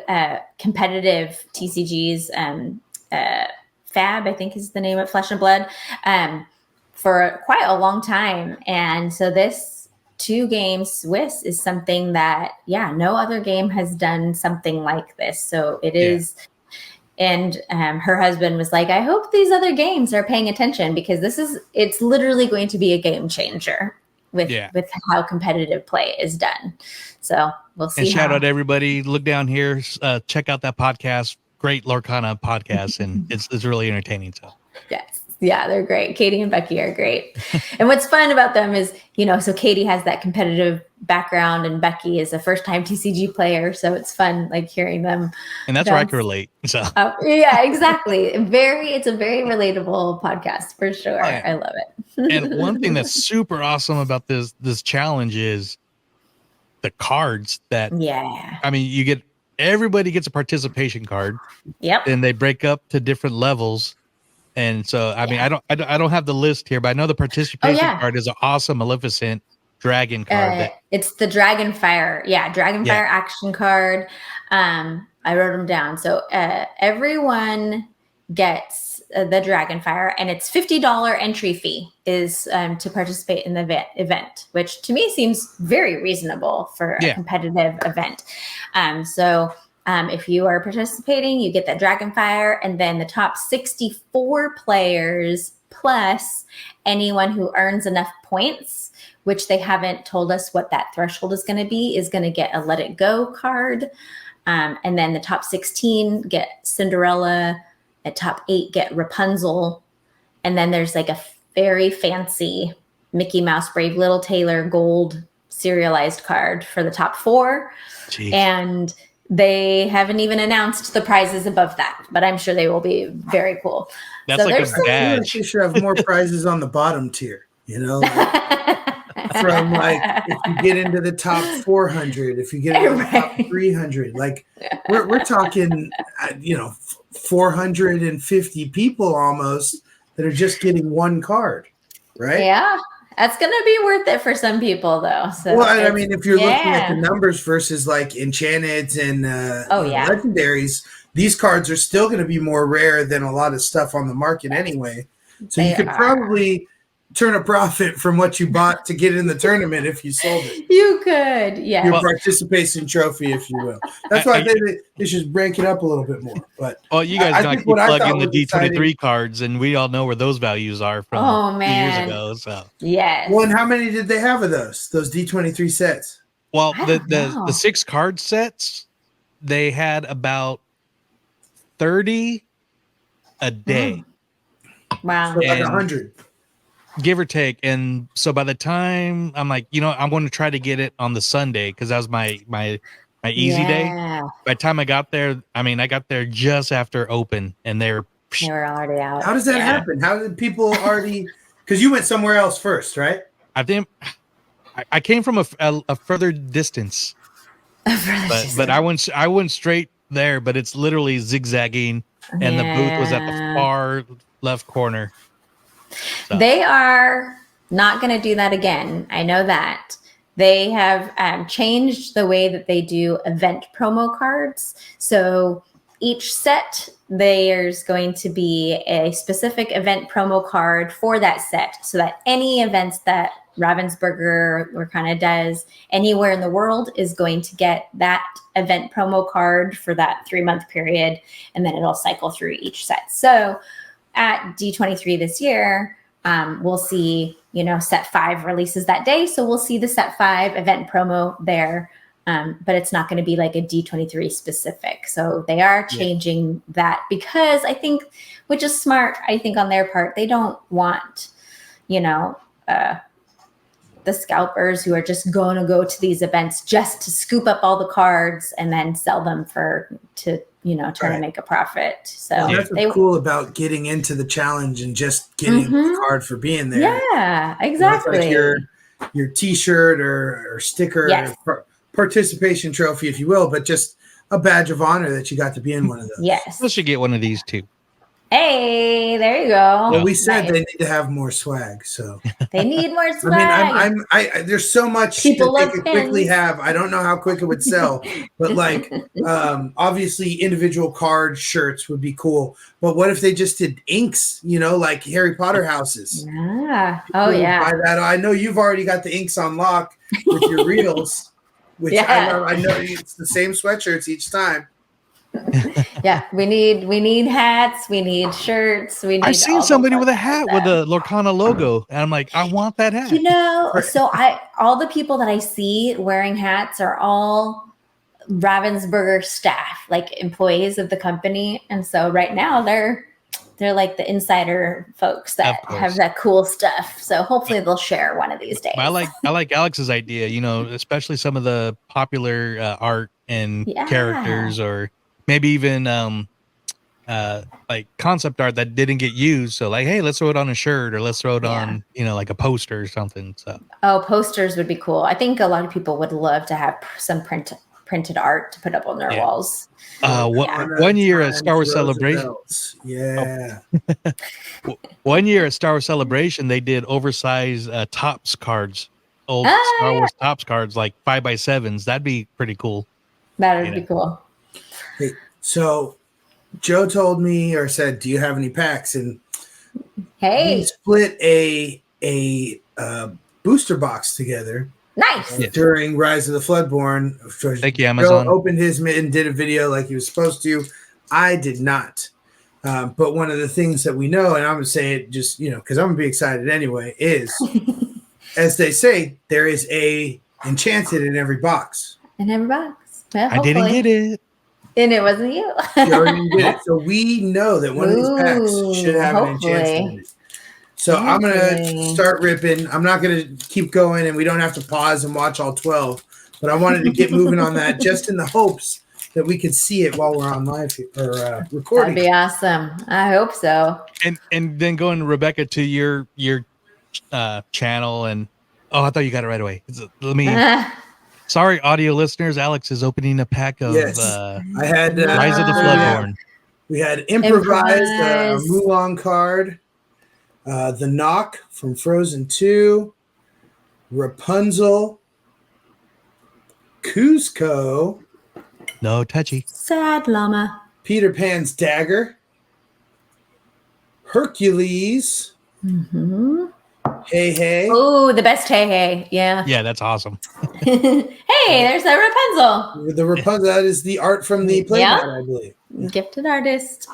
Speaker 9: competitive TCGs. Fab, I think is the name of Flesh and Blood, for quite a long time. And so this 2-game Swiss is something that, no other game has done something like this. So it is. And her husband was like, I hope these other games are paying attention, because it's literally going to be a game changer with how competitive play is done. So we'll see.
Speaker 8: And shout out to everybody. Look down here. Check out that podcast. Great Lorcana podcast, and it's really entertaining. So
Speaker 9: yes, yeah, they're great. Katie and Becky are great. And what's fun about them is, so Katie has that competitive background, and Becky is a first-time TCG player, so it's fun like hearing them.
Speaker 8: And that's where I can relate. So
Speaker 9: yeah, exactly. It's a very relatable podcast for sure. I love it.
Speaker 8: And one thing that's super awesome about this challenge is the cards that.
Speaker 9: Yeah.
Speaker 8: I mean, everybody gets a participation card.
Speaker 9: Yep.
Speaker 8: And they break up to different levels. And so, I mean, I don't have the list here, but I know the participation card is an awesome Maleficent dragon card.
Speaker 9: It's the Dragonfire. Yeah. Dragonfire action card. I wrote them down. So everyone gets the Dragonfire, and it's $50 entry fee is to participate in the event, which to me seems very reasonable for a competitive event. If you are participating, you get that Dragonfire, and then the top 64 players plus anyone who earns enough points, which they haven't told us what that threshold is going to be, is going to get a Let It Go card. And then the top 16 get Cinderella, the top 8 get Rapunzel. And then there's like a very fancy Mickey Mouse Brave Little Tailor gold serialized card for the top 4. Jeez. And they haven't even announced the prizes above that, but I'm sure they will be very cool.
Speaker 8: That's like a badge.
Speaker 10: You should have more prizes on the bottom tier, you know? From like, if you get into the top 400, if you get into the top 300, like we're talking, 450 people almost that are just getting one card, right?
Speaker 9: Yeah. That's going to be worth it for some people, though. So
Speaker 10: well, I mean, if you're looking at the numbers versus like Enchanteds and Legendaries, these cards are still going to be more rare than a lot of stuff on the market anyway. So you could probably turn a profit from what you bought to get in the tournament if you sold it.
Speaker 9: You could, yeah.
Speaker 10: Your participation trophy, if you will. That's why I think they should break it up a little bit more. But
Speaker 8: you guys got to keep plugging the D23 cards, and we all know where those values are from 2 years ago. So
Speaker 9: yes.
Speaker 10: Well, and how many did they have of those D23 sets?
Speaker 8: Well, the 6 card sets, they had about 30 a day.
Speaker 9: Wow.
Speaker 10: So like 100.
Speaker 8: Give or take. And so by the time I'm like, I'm going to try to get it on the Sunday because that was my easy day. By the time I got there, I got there just after open and they were
Speaker 9: already out.
Speaker 10: How does that happen? How did people already, because you went somewhere else first, right?
Speaker 8: I think I came from a further distance, but I went straight there, but it's literally zigzagging and the booth was at the far left corner. So.
Speaker 9: They are not going to do that again. I know that. They have changed the way that they do event promo cards. So each set, there's going to be a specific event promo card for that set so that any events that Ravensburger Lorcana does anywhere in the world is going to get that event promo card for that 3-month period, and then it'll cycle through each set. So at D23 this year, we'll see, set 5 releases that day. So we'll see the set 5 event promo there, but it's not going to be like a D23 specific. So they are changing that because I think, which is smart, I think on their part, they don't want, the scalpers who are just going to go to these events just to scoop up all the cards and then sell them to try to make a profit. So
Speaker 10: that's what's cool about getting into the challenge and just getting the card for being there.
Speaker 9: Yeah, exactly.
Speaker 10: Like your T-shirt or sticker, or participation trophy, if you will, but just a badge of honor that you got to be in one of those.
Speaker 9: Yes,
Speaker 8: we should get one of these too.
Speaker 9: Hey, there you go.
Speaker 10: Well, we said they need to have more swag, so
Speaker 9: they need more swag.
Speaker 10: There's so much
Speaker 9: people
Speaker 10: that they could quickly have. I don't know how quick it would sell, but like obviously individual card shirts would be cool. But what if they just did inks? Like Harry Potter houses.
Speaker 9: Yeah.
Speaker 10: Buy that. I know you've already got the inks on lock with your reels, which I know it's the same sweatshirts each time.
Speaker 9: Yeah, we need hats, we need shirts, we need.
Speaker 8: I've seen somebody with a hat with a Lorcana logo, and I'm like, I want that hat.
Speaker 9: So all the people that I see wearing hats are all Ravensburger staff, like employees of the company, and so right now they're like the insider folks that have that cool stuff. So hopefully they'll share one of these days.
Speaker 8: I like Alex's idea, especially some of the popular art and characters, or maybe even like concept art that didn't get used. So like, hey, let's throw it on a shirt, or let's throw it on, like a poster or something. So
Speaker 9: posters would be cool. I think a lot of people would love to have some printed art to put up on their walls.
Speaker 8: One year at Star Wars Celebration. One year at Star Wars Celebration, they did oversized Topps cards, old Star Wars Topps cards, like 5x7s. That'd be pretty cool.
Speaker 9: That would be cool.
Speaker 10: Hey, so Joe told me or said, "Do you have any packs?" And
Speaker 9: Hey,
Speaker 10: we split a booster box together.
Speaker 9: nice.
Speaker 10: During Rise of the Floodborn.
Speaker 8: Thank you, Amazon.
Speaker 10: Joe opened his and did a video like he was supposed to. I did not. But one of the things that we know, and I'm going to say it just, because I'm going to be excited anyway, is, as they say, there is a enchanted in every box.
Speaker 9: In every box. Well,
Speaker 8: I didn't get it.
Speaker 9: And it wasn't you.
Speaker 10: You already did it. So we know that one of these packs should have an enchanted in it. So I'm going to start ripping. I'm not going to keep going, and we don't have to pause and watch all 12. But I wanted to get moving on that just in the hopes that we could see it while we're on live or recording.
Speaker 9: That'd be awesome. I hope so.
Speaker 8: And then going, Rebekah, to your channel. And, I thought you got it right away. Let me... Sorry, audio listeners. Alex is opening a pack of
Speaker 10: I had
Speaker 8: Rise of the Floodborn.
Speaker 10: We had improvised Mulan card. The Knock from Frozen 2, Rapunzel, Cusco,
Speaker 8: no touchy,
Speaker 9: Sad Llama,
Speaker 10: Peter Pan's Dagger, Hercules, Hey Hey.
Speaker 9: Oh, the best Hey Hey, yeah.
Speaker 8: Yeah, that's awesome.
Speaker 9: Hey, there's a Rapunzel.
Speaker 10: The Rapunzel, that is the art from the playground, I believe.
Speaker 9: Gifted artist.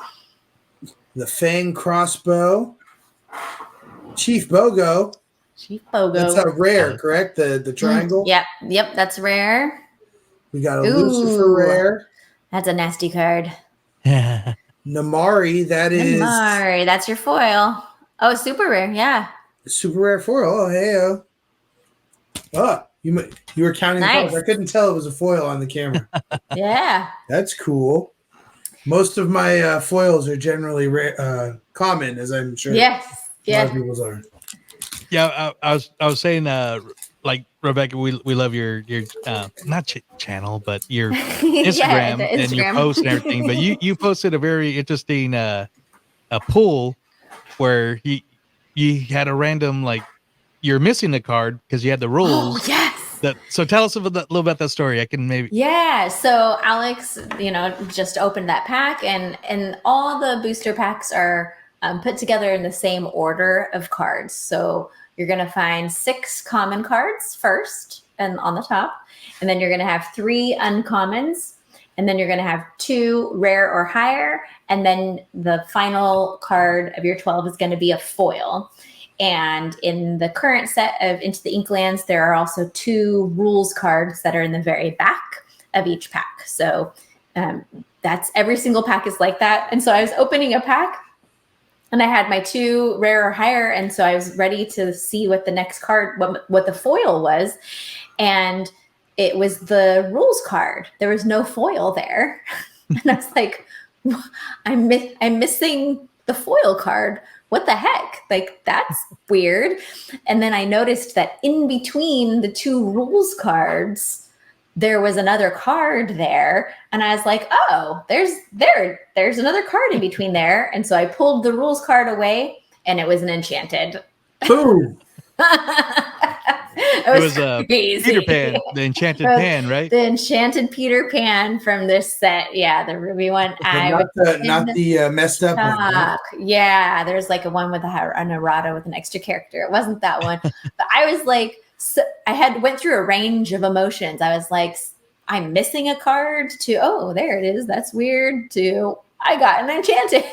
Speaker 10: The Fang Crossbow. Chief Bogo. That's a rare, correct? The triangle?
Speaker 9: Yep, that's rare.
Speaker 10: We got a Lucifer rare.
Speaker 9: That's a nasty card.
Speaker 10: Namari,
Speaker 9: Namari, that's your foil. Oh, super rare, yeah.
Speaker 10: Super rare foil. Oh, hey. Oh, you were counting the cards. I couldn't tell it was a foil on the camera.
Speaker 9: Yeah.
Speaker 10: That's cool. Most of my foils are generally common, as I'm sure.
Speaker 9: Yes.
Speaker 10: A lot of people's are.
Speaker 8: Yeah, I was saying, like, Rebekah, we love your not channel, but your Instagram and your posts and everything. But you posted a very interesting a pool where you had a random, like, you're missing a card because you had the rules.
Speaker 9: Oh, yes.
Speaker 8: So tell us a little about that story. I can maybe.
Speaker 9: Yeah. So Alex, just opened that pack, and all the booster packs are put together in the same order of cards. So you're going to find 6 common cards first and on the top, and then you're going to have 3 uncommons, and then you're going to have 2 rare or higher, and then the final card of your 12 is going to be a foil. And in the current set of Into the Inklands, there are also 2 rules cards that are in the very back of each pack. So that's every single pack is like that. And so I was opening a pack, and I had my 2 rare or higher, and so I was ready to see what the next card, what the foil was, and it was the rules card. There was no foil there, and I was like, I'm missing the foil card. What the heck? Like, that's weird. And then I noticed that in between the 2 rules cards, there was another card there, and I was like, "Oh, there's another card in between there." And so I pulled the rules card away, and it was an enchanted.
Speaker 10: Boom!
Speaker 8: It was Peter Pan, the enchanted pan, right?
Speaker 9: The enchanted Peter Pan from this set, yeah, the ruby one.
Speaker 10: Not the messed up one. Right?
Speaker 9: Yeah, there's like a one with an errata with an extra character. It wasn't that one, but I was like. So I went through a range of emotions. I was like, I'm missing a card, to, oh, there it is. That's weird, to, I got an enchanted.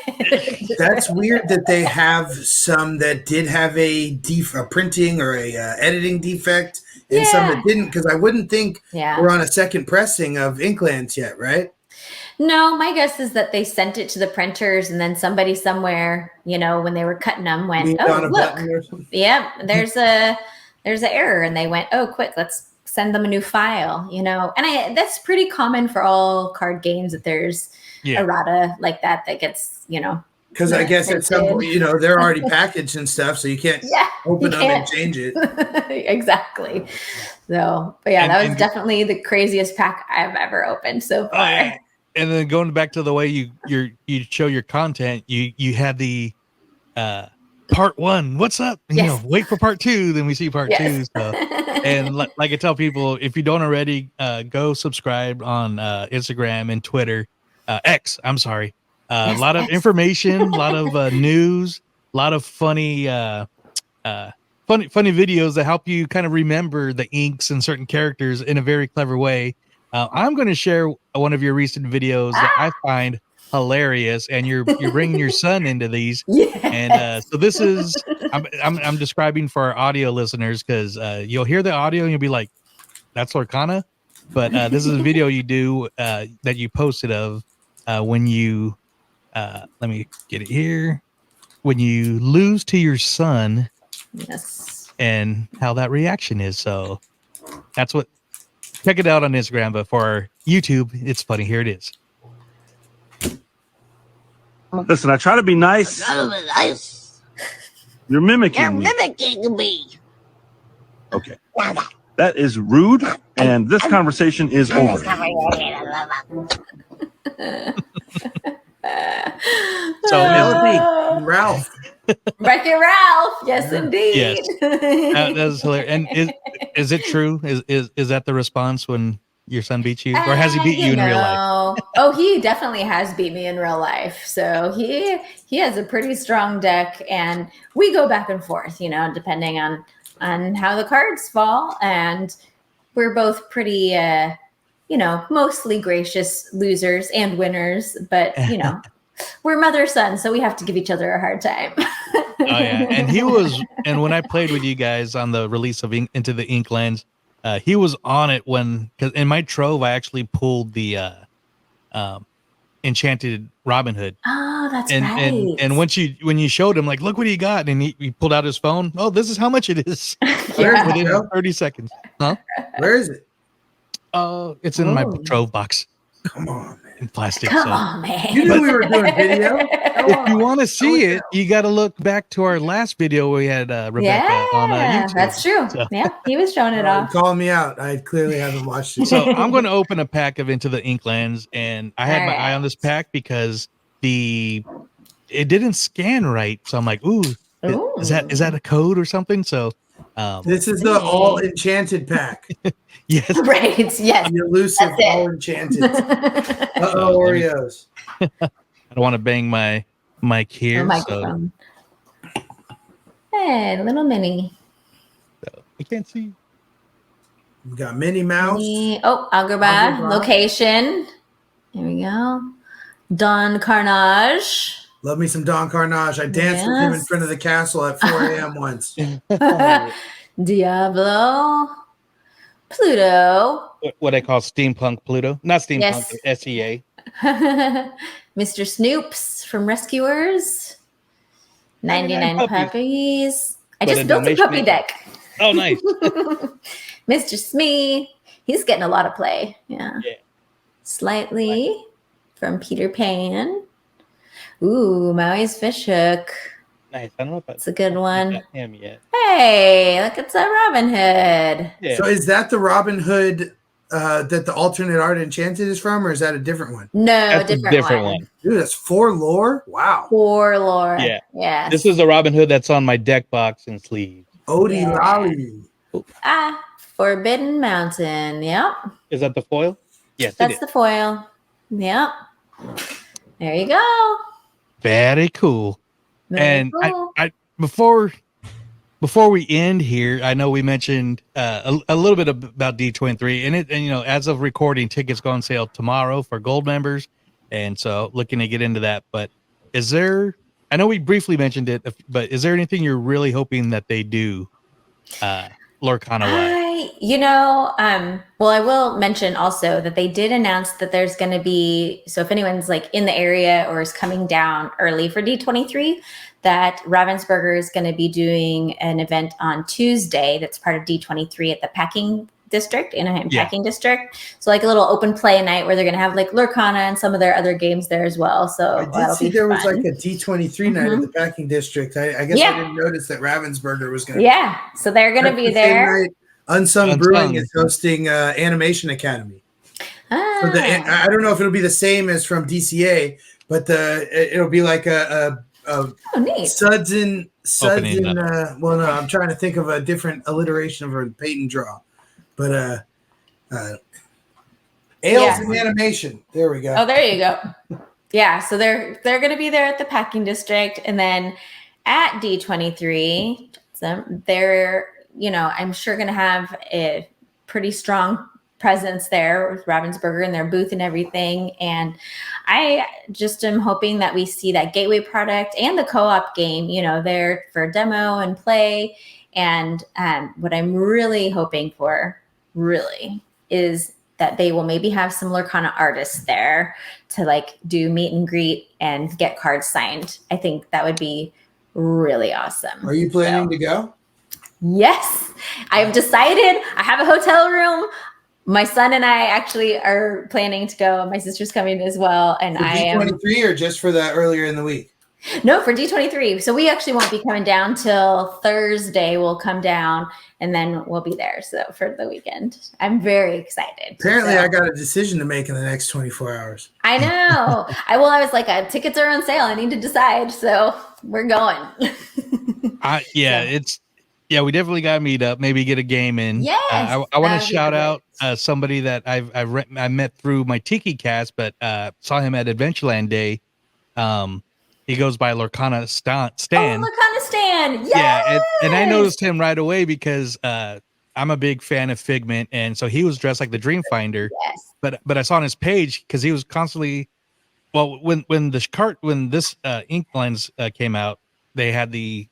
Speaker 10: That's weird that they have some that did have a printing or a editing defect and some that didn't, because I wouldn't think we're on a second pressing of Inklands yet, right?
Speaker 9: No, my guess is that they sent it to the printers, and then somebody somewhere, when they were cutting them went, oh, look. Yeah, there's an error, and they went, oh, quick, let's send them a new file, and that's pretty common for all card games, that there's errata like that gets,
Speaker 10: because I guess at some point, they're already packaged and stuff, so you can't open them and change it.
Speaker 9: Exactly. So, but that was definitely the craziest pack I've ever opened so far.
Speaker 8: And then going back to the way you show your content, you had the part 1, what's up? Wait for part 2, then we see part 2. So, and like I tell people, if you don't already, go subscribe on Instagram and Twitter, X. I'm sorry, A lot of information, a lot of news, a lot of funny videos that help you kind of remember the inks and certain characters in a very clever way. I'm going to share one of your recent videos that I find hilarious, and you're bringing your son into these.
Speaker 9: Yes.
Speaker 8: And so this is I'm describing for our audio listeners, because you'll hear the audio and you'll be like, "That's Lorcana," but this is a video you do that you posted of when you let me get it here, when you lose to your son.
Speaker 9: Yes.
Speaker 8: And how that reaction is. So that's what, check it out on Instagram, but for YouTube, it's funny. Here it is.
Speaker 4: Listen, I try to be nice. You're mimicking me. Okay. That is rude, and this conversation is over.
Speaker 8: So
Speaker 10: Ralph.
Speaker 9: Wreck-It Ralph. Yes, indeed.
Speaker 8: Yes. That's hilarious. And is it true? Is that the response when your son beats you, or has he beat you in real life?
Speaker 9: Oh, he definitely has beat me in real life. So he has a pretty strong deck, and we go back and forth, depending on how the cards fall. And we're both pretty, mostly gracious losers and winners, but we're mother-son, so we have to give each other a hard time.
Speaker 8: Oh yeah, and when I played with you guys on the release of Into the Inklands, he was on it because in my trove I actually pulled the enchanted Robin Hood.
Speaker 9: Oh, that's
Speaker 8: right. And when you showed him, like, look what he got, and he pulled out his phone. Oh, this is how much it is. Within 30 seconds. Huh?
Speaker 10: Where is it?
Speaker 8: It's in my trove box.
Speaker 10: Come on, man.
Speaker 8: In plastic.
Speaker 9: Come on, man.
Speaker 10: You knew we were doing video.
Speaker 8: If you want to see it, you got to look back to our last video where we had Rebekah on YouTube.
Speaker 9: That's true. So. Yeah, he was showing it off.
Speaker 10: Calling me out. I clearly haven't watched it.
Speaker 8: So I'm going to open a pack of Into the Inklands, and I had my eye on this pack because it didn't scan right. So I'm like, ooh. Is that a code or something? So
Speaker 10: this is the all enchanted pack.
Speaker 8: Yes.
Speaker 9: Right. Yes.
Speaker 10: The elusive all enchanted. Oreos.
Speaker 8: I don't want to bang my mic here.
Speaker 9: So. Hey, little Minnie.
Speaker 8: So, I can't see.
Speaker 10: We got Minnie Mouse.
Speaker 9: I'll go by. Location. There we go. Don Carnage.
Speaker 10: Love me some Don Carnage. I danced with him in front of the castle at 4 a.m. once.
Speaker 9: Diablo. Pluto.
Speaker 8: What I call steampunk Pluto. Not steampunk, SEA.
Speaker 9: Mr. Snoops from Rescuers. 99 puppies. I just built a puppy deck.
Speaker 8: Oh, nice.
Speaker 9: Mr. Smee. He's getting a lot of play. Yeah. Slightly from Peter Pan. Ooh, Maui's Fishhook.
Speaker 8: Nice. I don't know if
Speaker 9: that's a good one.
Speaker 8: Not him yet.
Speaker 9: Hey, look, it's a Robin Hood.
Speaker 10: Yeah. So is that the Robin Hood that the alternate art enchanted is from, or is that a different one?
Speaker 9: No,
Speaker 8: that's a different one.
Speaker 10: Dude, that's 4 lore. Wow.
Speaker 9: 4 lore.
Speaker 8: Yeah. This is the Robin Hood that's on my deck box and sleeve.
Speaker 10: Odie Lolly.
Speaker 9: Forbidden Mountain. Yep.
Speaker 8: Is that the foil? Yes,
Speaker 9: that's the foil. Yep. There you go.
Speaker 8: Very cool.
Speaker 9: Very cool.
Speaker 8: I before we end here, I know we mentioned a little bit about D23, and as of recording, tickets go on sale tomorrow for gold members, and so looking to get into that. But is there? I know we briefly mentioned it, but is there anything you're really hoping that they do, Lorcana-wise?
Speaker 9: Well, I will mention also that they did announce that there's going to be, so if anyone's like in the area or is coming down early for D23, that Ravensburger is going to be doing an event on Tuesday that's part of D23 at the Packing District, Anaheim Packing District. So like a little open play night where they're going to have like Lorcana and some of their other games there as well. So
Speaker 10: I did see there was like a D23 night at the Packing District. I guess I didn't notice that Ravensburger was going to.
Speaker 9: Yeah, so they're going to be there.
Speaker 10: Unsung Brewing is hosting Animation Academy. So I don't know if it'll be the same as from DCA, but it'll be like Suds in well, no, I'm trying to think of a different alliteration of a paint and draw, but Ales in Animation. There we go.
Speaker 9: Oh, there you go. Yeah, so they're going to be there at the packing district, and then at D23, they're, I'm sure going to have a pretty strong presence there with Ravensburger and their booth and everything. And I just am hoping that we see that gateway product and the co-op game, there for demo and play. And what I'm really hoping for, really, is that they will maybe have some Lorcana artists there to do meet and greet and get cards signed. I think that would be really awesome.
Speaker 10: Are you planning to go?
Speaker 9: Yes, I've decided. I have a hotel room. My son and I actually are planning to go. My sister's coming as well. And
Speaker 10: for D23 or just for the earlier in the week?
Speaker 9: No, for D23. So we actually won't be coming down till Thursday. We'll come down and then we'll be there. So for the weekend, I'm very excited.
Speaker 10: Apparently, I got a decision to make in the next 24 hours.
Speaker 9: I know. I was like, tickets are on sale. I need to decide. So we're going.
Speaker 8: We definitely got to meet up. Maybe get a game in.
Speaker 9: Yes,
Speaker 8: I want to shout out somebody that I met through my Tiki cast, but saw him at Adventureland Day. He goes by Lorcana Stan.
Speaker 9: Oh, Lorcana Stan. Yes!
Speaker 8: Yeah, and I noticed him right away because I'm a big fan of Figment, and so he was dressed like the Dreamfinder.
Speaker 9: Yes.
Speaker 8: But I saw on his page because he was constantly, when this ink lines came out, they had the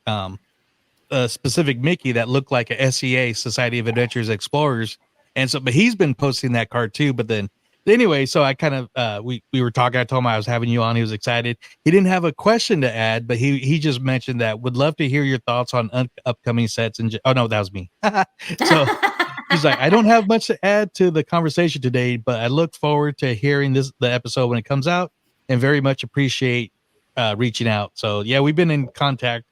Speaker 8: specific Mickey that looked like a SEA, Society of Adventures Explorers, and so but he's been posting that card too. But then anyway, so I kind of we were talking. I told him I was having you on. He was excited. He didn't have a question to add, but he just mentioned that would love to hear your thoughts on upcoming sets. And oh no, that was me. So he's like, I don't have much to add to the conversation today, but I look forward to hearing the episode when it comes out, and very much appreciate reaching out. So yeah, we've been in contact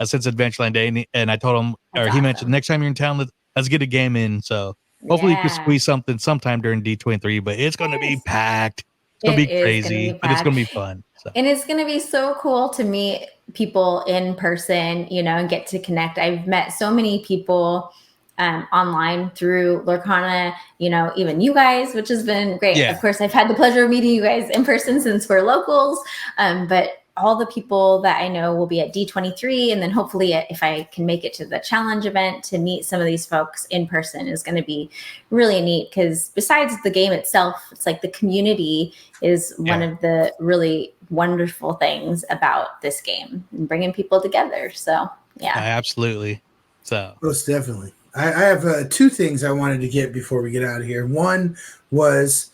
Speaker 8: since Adventureland Day, and I told him, he mentioned next time you're in town, let's get a game in. So. Hopefully you can squeeze something sometime during D23, but it's going to be packed. It's going to be crazy, but it's going to be fun. So.
Speaker 9: And it's going to be so cool to meet people in person, and get to connect. I've met so many people online through Lorcana, even you guys, which has been great. Yeah. Of course, I've had the pleasure of meeting you guys in person since we're locals, but all the people that I know will be at D23. And then hopefully if I can make it to the challenge event to meet some of these folks in person is going to be really neat. Because besides the game itself, it's like the community is one of the really wonderful things about this game and bringing people together. So, yeah.
Speaker 8: Absolutely. So
Speaker 10: most definitely. I have two things I wanted to get before we get out of here. One was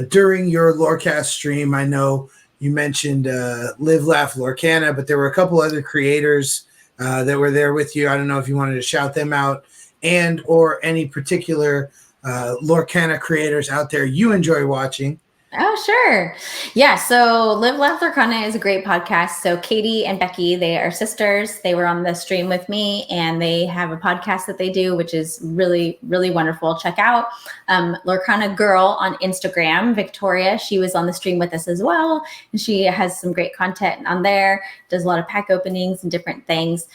Speaker 10: during your Lorecast stream, I know you mentioned Live, Laugh, Lorcana, but there were a couple other creators that were there with you. I don't know if you wanted to shout them out and or any particular Lorcana creators out there you enjoy watching.
Speaker 9: Oh, sure. Yeah. So Live, Laugh, Lorcana is a great podcast. So Katie and Becky, they are sisters. They were on the stream with me and they have a podcast that they do, which is really, really wonderful. Check out Lorcana Girl on Instagram. Victoria, she was on the stream with us as well. And she has some great content on there, does a lot of pack openings and different things.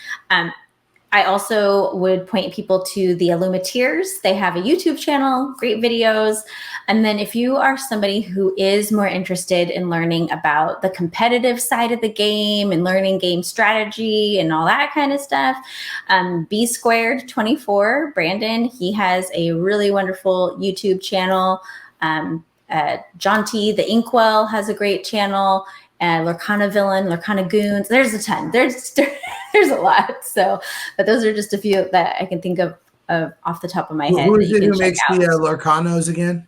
Speaker 9: I also would point people to the Illumineers. They have a YouTube channel, great videos. And then if you are somebody who is more interested in learning about the competitive side of the game and learning game strategy and all that kind of stuff, B Squared 24, Brandon, he has a really wonderful YouTube channel. John T, the Inkwell, has a great channel. Lorcana Villain, Lorcana Goons. There's a ton. There's a lot. So, but those are just a few that I can think of off the top of my head.
Speaker 10: Who is it who makes the Lorcanos again?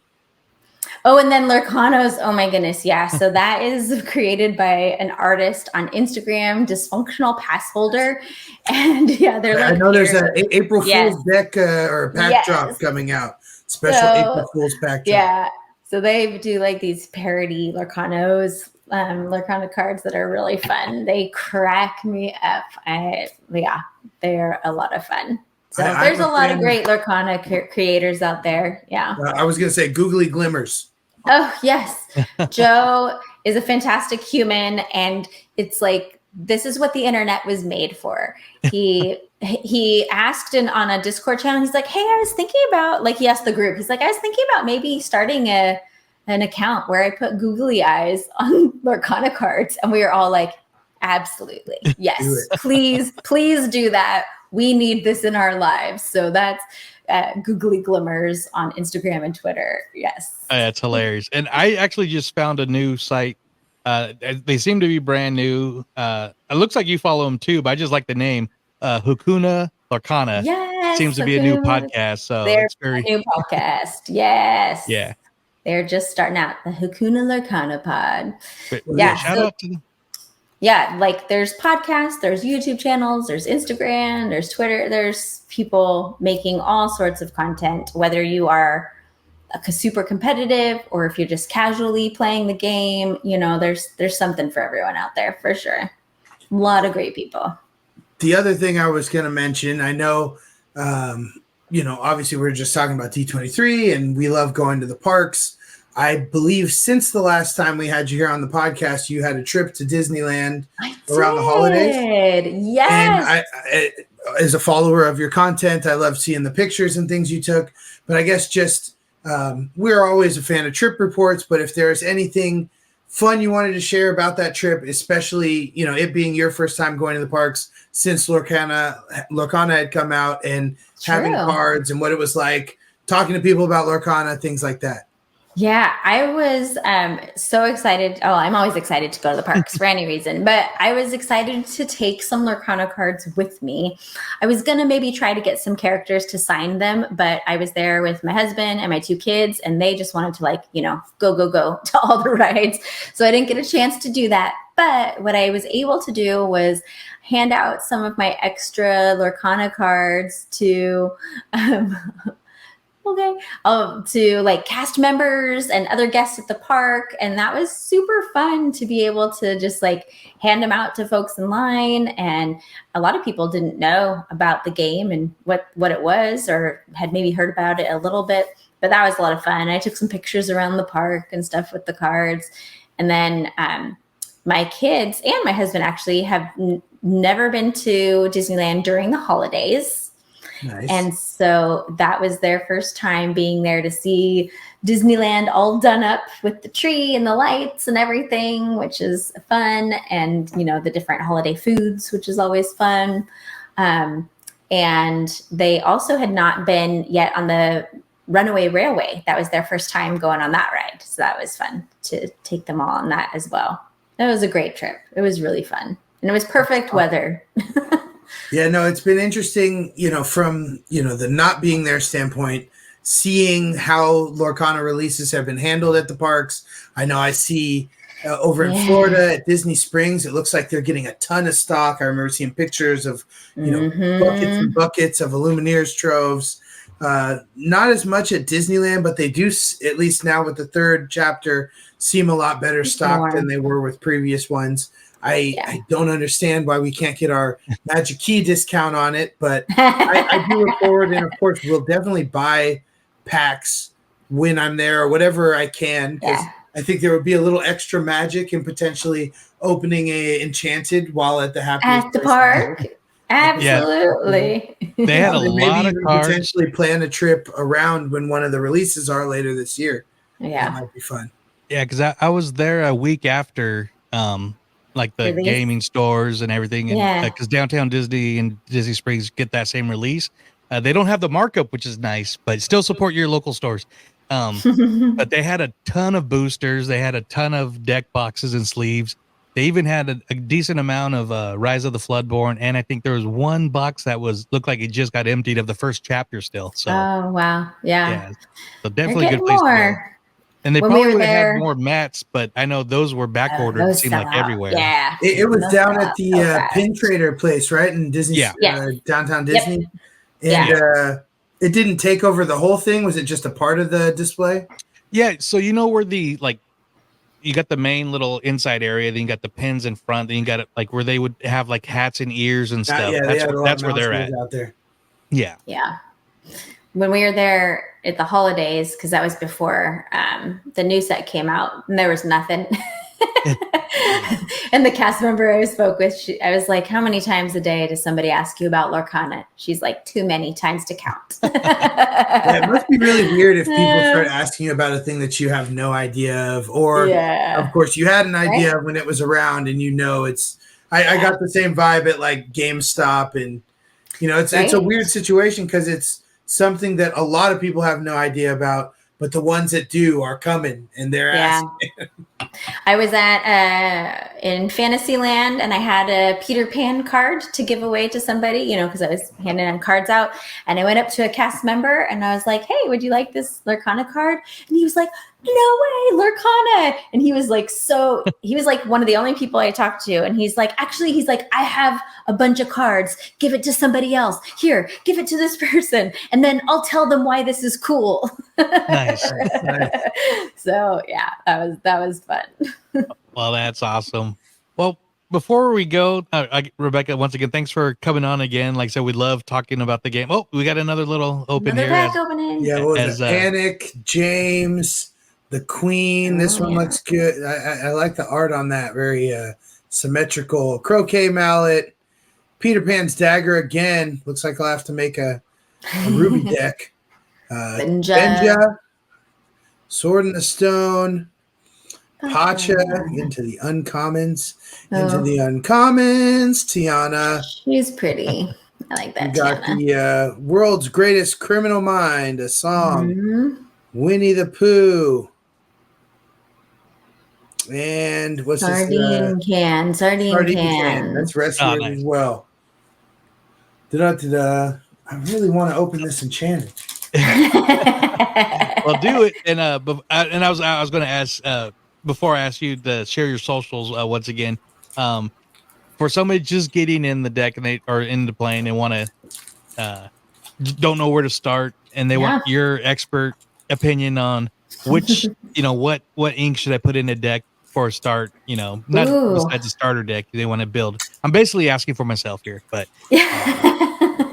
Speaker 9: Oh, and then Lorcanos. Oh my goodness, yeah. So that is created by an artist on Instagram, Dysfunctional Pass Holder, and yeah, they're.
Speaker 10: I know there's an April Fool's deck or pack drop coming out. Special April Fool's pack drop. Yeah.
Speaker 9: So they do like these parody Lorcanos. Lorcana cards that are really fun. They crack me up. They're a lot of fun. So there's a lot of great Lorcana creators out there. Yeah.
Speaker 10: I was going to say Googly Glimmers.
Speaker 9: Oh, yes. Joe is a fantastic human. And it's like, this is what the internet was made for. He asked on a Discord channel, he's like, hey, I was thinking about, he asked the group, he's like, I was thinking about maybe starting a an account where I put googly eyes on Lorcana cards, and we were all like, absolutely, yes, please do that. We need this in our lives. So that's Googly Glimmers on Instagram and Twitter. Yes.
Speaker 8: That's hilarious. And I actually just found a new site. They seem to be brand new. It looks like you follow them too, but I just like the name. Hukuna Lorcana.
Speaker 9: Yes.
Speaker 8: Seems to be a new podcast. So it's very
Speaker 9: new podcast. Yes.
Speaker 8: Yeah.
Speaker 9: They're just starting out the Hukuna Lorcana pod.
Speaker 8: Yeah. Shout out to them.
Speaker 9: Yeah, like there's podcasts, there's YouTube channels, there's Instagram, there's Twitter, there's people making all sorts of content, whether you are super competitive or if you're just casually playing the game, there's something for everyone out there for sure. A lot of great people.
Speaker 10: The other thing I was going to mention, I know, obviously we're just talking about D23 and we love going to the parks. I believe since the last time we had you here on the podcast, you had a trip to Disneyland around the holidays.
Speaker 9: Yes.
Speaker 10: And I, as a follower of your content, I love seeing the pictures and things you took. But I guess just we're always a fan of trip reports. But if there's anything fun you wanted to share about that trip, especially, it being your first time going to the parks since Lorcana had come out and having cards and what it was like, talking to people about Lorcana, things like that.
Speaker 9: Yeah, I was so excited. Oh, I'm always excited to go to the parks for any reason, but I was excited to take some Lorcana cards with me. I was going to maybe try to get some characters to sign them, but I was there with my husband and my 2 kids, and they just wanted to go to all the rides. So I didn't get a chance to do that. But what I was able to do was hand out some of my extra Lorcana cards to to like cast members and other guests at the park. And that was super fun to be able to just like hand them out to folks in line. And a lot of people didn't know about the game and what it was, or had maybe heard about it a little bit, but that was a lot of fun. I took some pictures around the park and stuff with the cards. And then my kids and my husband actually have never been to Disneyland during the holidays.
Speaker 10: Nice.
Speaker 9: And so that was their first time being there to see Disneyland all done up with the tree and the lights and everything, which is fun. And, the different holiday foods, which is always fun. And they also had not been yet on the Runaway Railway. That was their first time going on that ride. So that was fun to take them all on that as well. It was a great trip. It was really fun. And it was perfect weather.
Speaker 10: Yeah, no, it's been interesting, from, the not being there standpoint, seeing how Lorcana releases have been handled at the parks. I know I see over in Florida at Disney Springs, it looks like they're getting a ton of stock. I remember seeing pictures of, buckets and buckets of Illuminaries troves. Not as much at Disneyland, but they do, at least now with the 3rd chapter, seem a lot better stocked than they were with previous ones. I don't understand why we can't get our Magic Key discount on it, but I do look forward, and of course we'll definitely buy packs when I'm there or whatever I can, because I think there would be a little extra magic in potentially opening a Enchanted while at the
Speaker 9: at the park. Absolutely.
Speaker 8: Yeah. They had a lot of cards.
Speaker 10: Potentially plan a trip around when one of the releases are later this year.
Speaker 9: Yeah,
Speaker 10: that might be fun.
Speaker 8: Yeah, because I was there a week after. Like the
Speaker 9: release?
Speaker 8: Gaming stores and everything. And because Downtown Disney and Disney Springs get that same release. They don't have the markup, which is nice, but still support your local stores. But they had a ton of boosters. They had a ton of deck boxes and sleeves. They even had a decent amount of Rise of the Floodborn. And I think there was one box that looked like it just got emptied of the first chapter still. So,
Speaker 9: oh, wow. Yeah.
Speaker 8: So definitely a good place to go. And they probably would have had more mats, but I know those were back ordered. It seemed like everywhere.
Speaker 9: Yeah.
Speaker 10: It was down at the Pin Trader place, right? In Disney, downtown Disney.
Speaker 9: Yep.
Speaker 10: And it didn't take over the whole thing. Was it just a part of the display?
Speaker 8: Yeah. So where you got the main little inside area, then you got the pins in front, then you got it like where they would have like hats and ears and stuff. That's where they're at.
Speaker 10: Out there.
Speaker 8: Yeah.
Speaker 9: Yeah. When we were there at the holidays, because that was before the new set came out, and there was nothing. And the cast member I spoke with, I was like, how many times a day does somebody ask you about Lorcana? She's like, too many times to count.
Speaker 10: Yeah, it must be really weird if people start asking you about a thing that you have no idea of, or of course you had an idea when it was around, and it's. I got the same vibe at like GameStop, and it's a weird situation because it's something that a lot of people have no idea about, but the ones that do are coming and they're asking.
Speaker 9: I was in Fantasyland, and I had a Peter Pan card to give away to somebody, because I was handing cards out, and I went up to a cast member and I was like, hey, would you like this Lorcana card? And he was like, no way, Lorcana. And he was like, one of the only people I talked to. And he's like, I have a bunch of cards. Give it to somebody else. Here, give it to this person. And then I'll tell them why this is cool.
Speaker 8: Nice.
Speaker 9: So yeah, that was fun.
Speaker 8: Well, that's awesome. Well, before we go, Rebekah, once again, thanks for coming on again. Like I said, we love talking about the game. Oh, we got another little open here.
Speaker 9: Pack opening.
Speaker 10: Yeah, Panic, James, the Queen. This one looks good. I like the art on that. Very symmetrical. Croquet mallet. Peter Pan's dagger again. Looks like I'll have to make a ruby deck. Benja. Sword in the Stone. Pacha into the uncommons. Tiana.
Speaker 9: She's pretty. I like that.
Speaker 10: We got
Speaker 9: Tiana.
Speaker 10: the World's Greatest Criminal Mind, a song. Winnie the Pooh. And what's
Speaker 9: Sardine
Speaker 10: this?
Speaker 9: can.
Speaker 10: That's rescued as well. I really want to open this enchanted.
Speaker 8: Well, do it. And I was going to ask before I ask you to share your socials once again. For somebody just getting in the deck and they are into playing and want to don't know where to start, and they want your expert opinion on which what ink should I put in a deck for a start, not besides a starter deck they want to build. I'm basically asking for myself here, but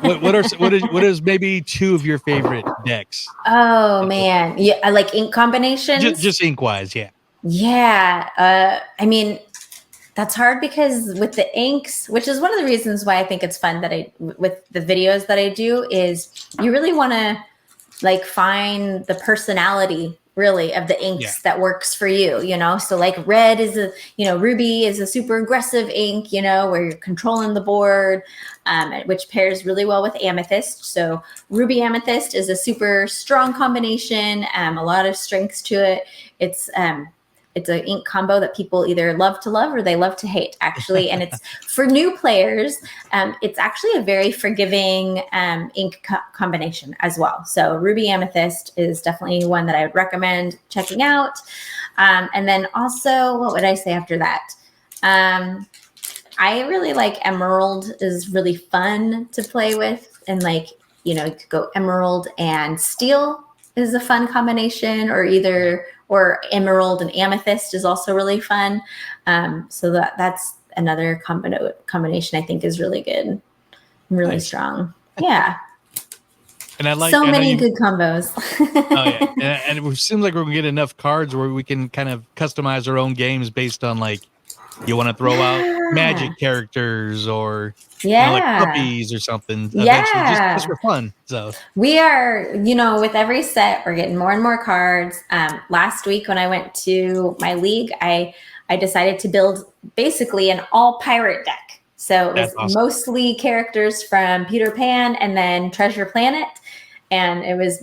Speaker 8: what is maybe two of your favorite decks?
Speaker 9: Oh man, yeah, I like ink combinations.
Speaker 8: Just ink wise, yeah.
Speaker 9: Yeah, I mean that's hard because with the inks, which is one of the reasons why I think it's fun that with the videos that I do, is you really want to like find the personality really of the inks that works for you, so like red is ruby is a super aggressive ink, where you're controlling the board, which pairs really well with amethyst. So ruby amethyst is a super strong combination, a lot of strengths to it. It's an ink combo that people either love to love or they love to hate, actually. And it's for new players. It's actually a very forgiving ink combination as well. So Ruby Amethyst is definitely one that I would recommend checking out. And then also, what would I say after that? I really like Emerald is really fun to play with. And you could go Emerald and Steel is a fun combination, or Emerald and Amethyst is also really fun. So that's another combination I think is really good, really strong. Yeah.
Speaker 8: And I like
Speaker 9: many good combos.
Speaker 8: Oh yeah, and it seems like we're gonna get enough cards where we can kind of customize our own games based on you want to throw out magic characters or puppies or something. Just for fun. So
Speaker 9: we are, with every set, we're getting more and more cards. Last week when I went to my league, I decided to build basically an all pirate deck. So it was mostly characters from Peter Pan and then Treasure Planet. And it was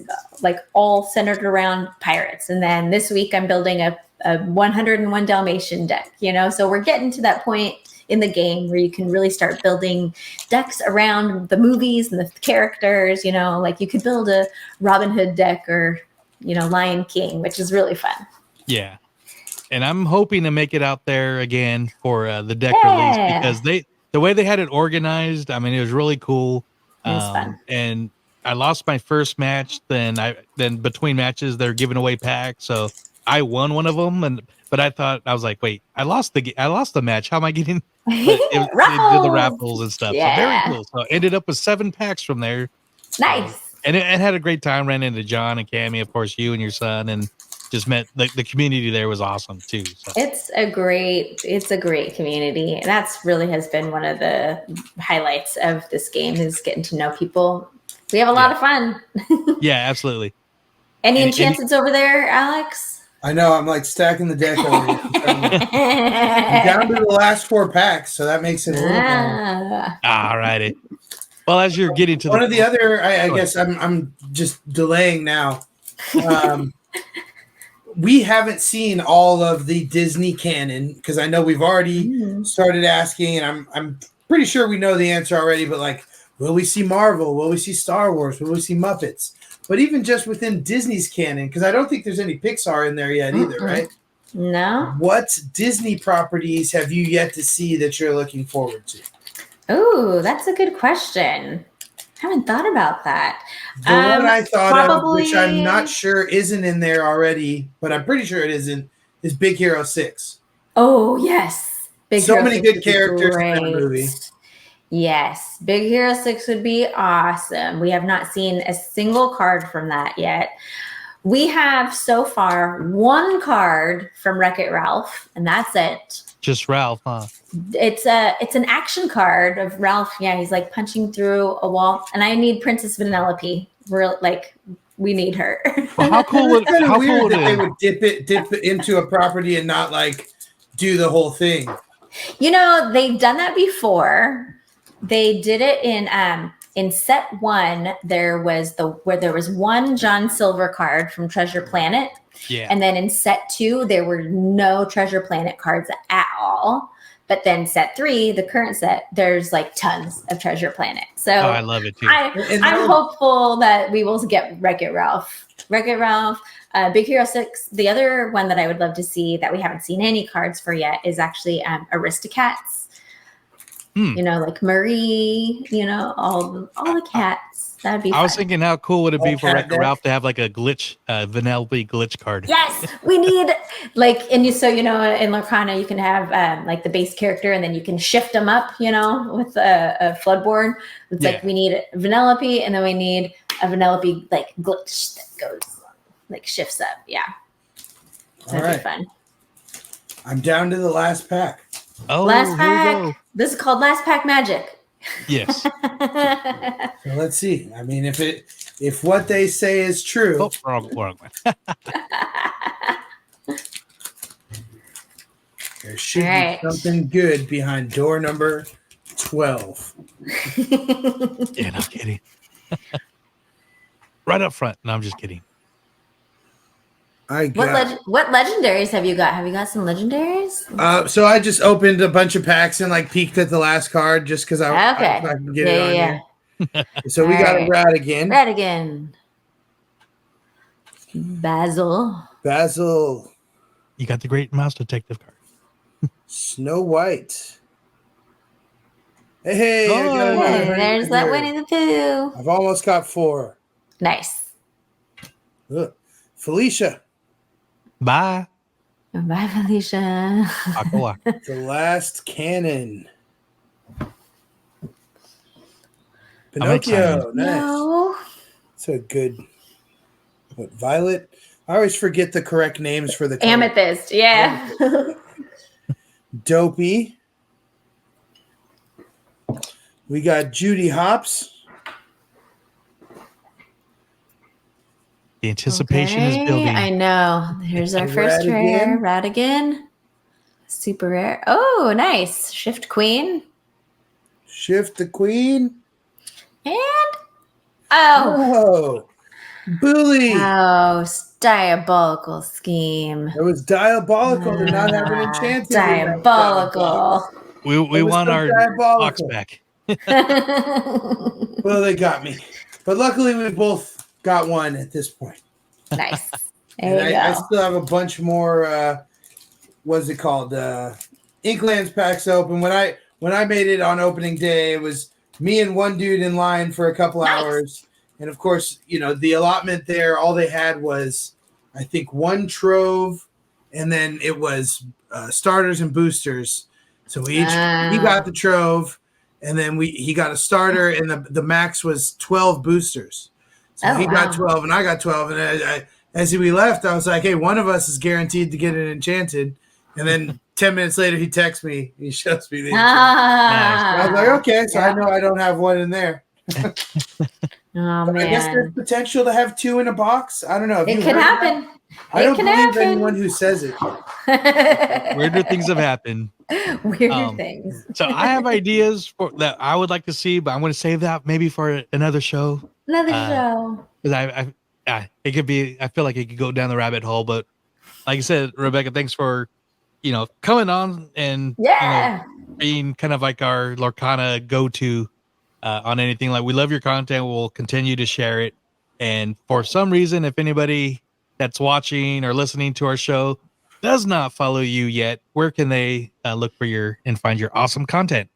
Speaker 9: all centered around pirates. And then this week I'm building a 101 Dalmatian deck, so we're getting to that point in the game where you can really start building decks around the movies and the characters, you could build a Robin Hood deck or, Lion King, which is really fun.
Speaker 8: Yeah. And I'm hoping to make it out there again for the deck release, because the way they had it organized, I mean, it was really cool.
Speaker 9: It was fun.
Speaker 8: And I lost my first match. Then between matches, they're giving away packs. So I won one of them, but I was like, wait, I lost the match. How am I getting? It did the raffles and stuff. Yeah. So very cool. So I ended up with 7 packs from there.
Speaker 9: Nice.
Speaker 8: And it had a great time. Ran into John and Cammy, of course, you and your son, and just meant the community there was awesome too. So.
Speaker 9: It's a great community. That's really has been one of the highlights of this game is getting to know people. We have a lot of fun.
Speaker 8: Yeah, absolutely.
Speaker 9: Any enchantments over there, Alex?
Speaker 10: I know. I'm like stacking the deck over here. I'm down to the last 4 packs, so that makes it a little fun.
Speaker 8: All righty. Well, as you're getting to
Speaker 10: one of the other, I guess I'm just delaying now. We haven't seen all of the Disney canon because I know we've already started asking, and I'm pretty sure we know the answer already. But like, will we see Marvel? Will we see Star Wars? Will we see Muppets? But even just within Disney's canon, because I don't think there's any Pixar in there yet either, right?
Speaker 9: No.
Speaker 10: What Disney properties have you yet to see that you're looking forward to?
Speaker 9: Oh, that's a good question. Haven't thought about that.
Speaker 10: The one I thought of, which I'm not sure isn't in there already, but I'm pretty sure it isn't, is Big Hero 6.
Speaker 9: Oh, yes.
Speaker 10: So many good characters in that movie.
Speaker 9: Yes. Big Hero 6 would be awesome. We have not seen a single card from that yet. We have so far 1 card from Wreck-It Ralph, and that's it.
Speaker 8: Just Ralph, huh?
Speaker 9: It's an action card of Ralph. Yeah, he's like punching through a wall, and I need Princess Vanellope. We need her.
Speaker 8: Well, how cool would
Speaker 10: they would dip it into a property and not like do the whole thing?
Speaker 9: You know, they've done that before. They did it in set 1. There was 1 John Silver card from Treasure Planet.
Speaker 8: Yeah.
Speaker 9: And then in set 2, there were no Treasure Planet cards at all. But then set 3, the current set, there's like tons of Treasure Planet. So
Speaker 8: I love it too.
Speaker 9: I'm hopeful that we will get Wreck-It Ralph. Wreck-It Ralph, Big Hero 6. The other one that I would love to see that we haven't seen any cards for yet is actually Aristocats. You know, like Marie, you know, all the cats. That'd be fun.
Speaker 8: I was thinking, how cool would it be for Wreck-It Ralph to have like a glitch, Vanellope glitch card?
Speaker 9: Yes, we need like, and so you know, in Lorcana you can have like the base character, and then you can shift them up, you know, with a floodboard. It's like we need Vanellope, and then we need a Vanellope like glitch that goes like shifts up. Yeah, that'd be fun.
Speaker 10: I'm down to the last pack.
Speaker 8: Oh,
Speaker 9: last pack. This is called Last Pack Magic.
Speaker 8: Yes.
Speaker 10: So let's see. I mean, if what they say is true.
Speaker 8: Oh, wrong one.
Speaker 10: There should be something good behind door number 12.
Speaker 8: Yeah, no kidding. Right up front. No, I'm just kidding.
Speaker 9: What legendaries have you got? Have you got some legendaries?
Speaker 10: So I just opened a bunch of packs and like peeked at the last card just because I can get it on here. So we got a Radigan. Basil.
Speaker 8: You got the Great Mouse Detective card.
Speaker 10: Snow White. Hey, I got
Speaker 9: there's that Winnie the Pooh.
Speaker 10: I've almost got 4.
Speaker 9: Nice.
Speaker 10: Felicia.
Speaker 8: Bye.
Speaker 9: Bye, Felicia.
Speaker 10: The Last Cannon. Pinocchio. Nice. It's a good. Violet? I always forget the correct names for the
Speaker 9: Amethyst. Yeah.
Speaker 10: Dopey. We got Judy Hopps.
Speaker 8: The anticipation is building.
Speaker 9: I know. Here's our first rare. Radigan. Super rare. Oh, nice. Shift Queen.
Speaker 10: Shift the Queen.
Speaker 9: And
Speaker 10: Bully.
Speaker 9: Oh, diabolical scheme.
Speaker 10: It was diabolical to not have an enchanted.
Speaker 9: Diabolical.
Speaker 8: We want our box back.
Speaker 10: Well, they got me. But luckily we both got one at this point.
Speaker 9: Nice.
Speaker 10: I still have a bunch more what's it called? Inklands packs open. When I made it on opening day, it was me and one dude in line for a couple hours. And of course, you know, the allotment there, all they had was I think 1 trove, and then it was starters and boosters. So he got the trove, and then he got a starter, and the max was 12 boosters. So he got 12 and I got 12, as we left, I was like, hey, one of us is guaranteed to get it enchanted. And then 10 minutes later, he texts me. He shows me the enchanted. I was like, okay, so I know I don't have one in there.
Speaker 9: Oh, man.
Speaker 10: I guess there's potential to have 2 in a box. I don't know.
Speaker 9: It could happen.
Speaker 10: I don't believe anyone who says it.
Speaker 8: Weirder things have happened.
Speaker 9: Weirder things.
Speaker 8: So I have ideas that I would like to see, but I'm going to save that maybe for another show.
Speaker 9: Another show.
Speaker 8: Because it could be. I feel like it could go down the rabbit hole. But like I said, Rebekah, thanks for coming on and being kind of like our Lorcana go-to on anything. Like, we love your content. We'll continue to share it. And for some reason, if anybody that's watching or listening to our show does not follow you yet, where can they look for and find your awesome content?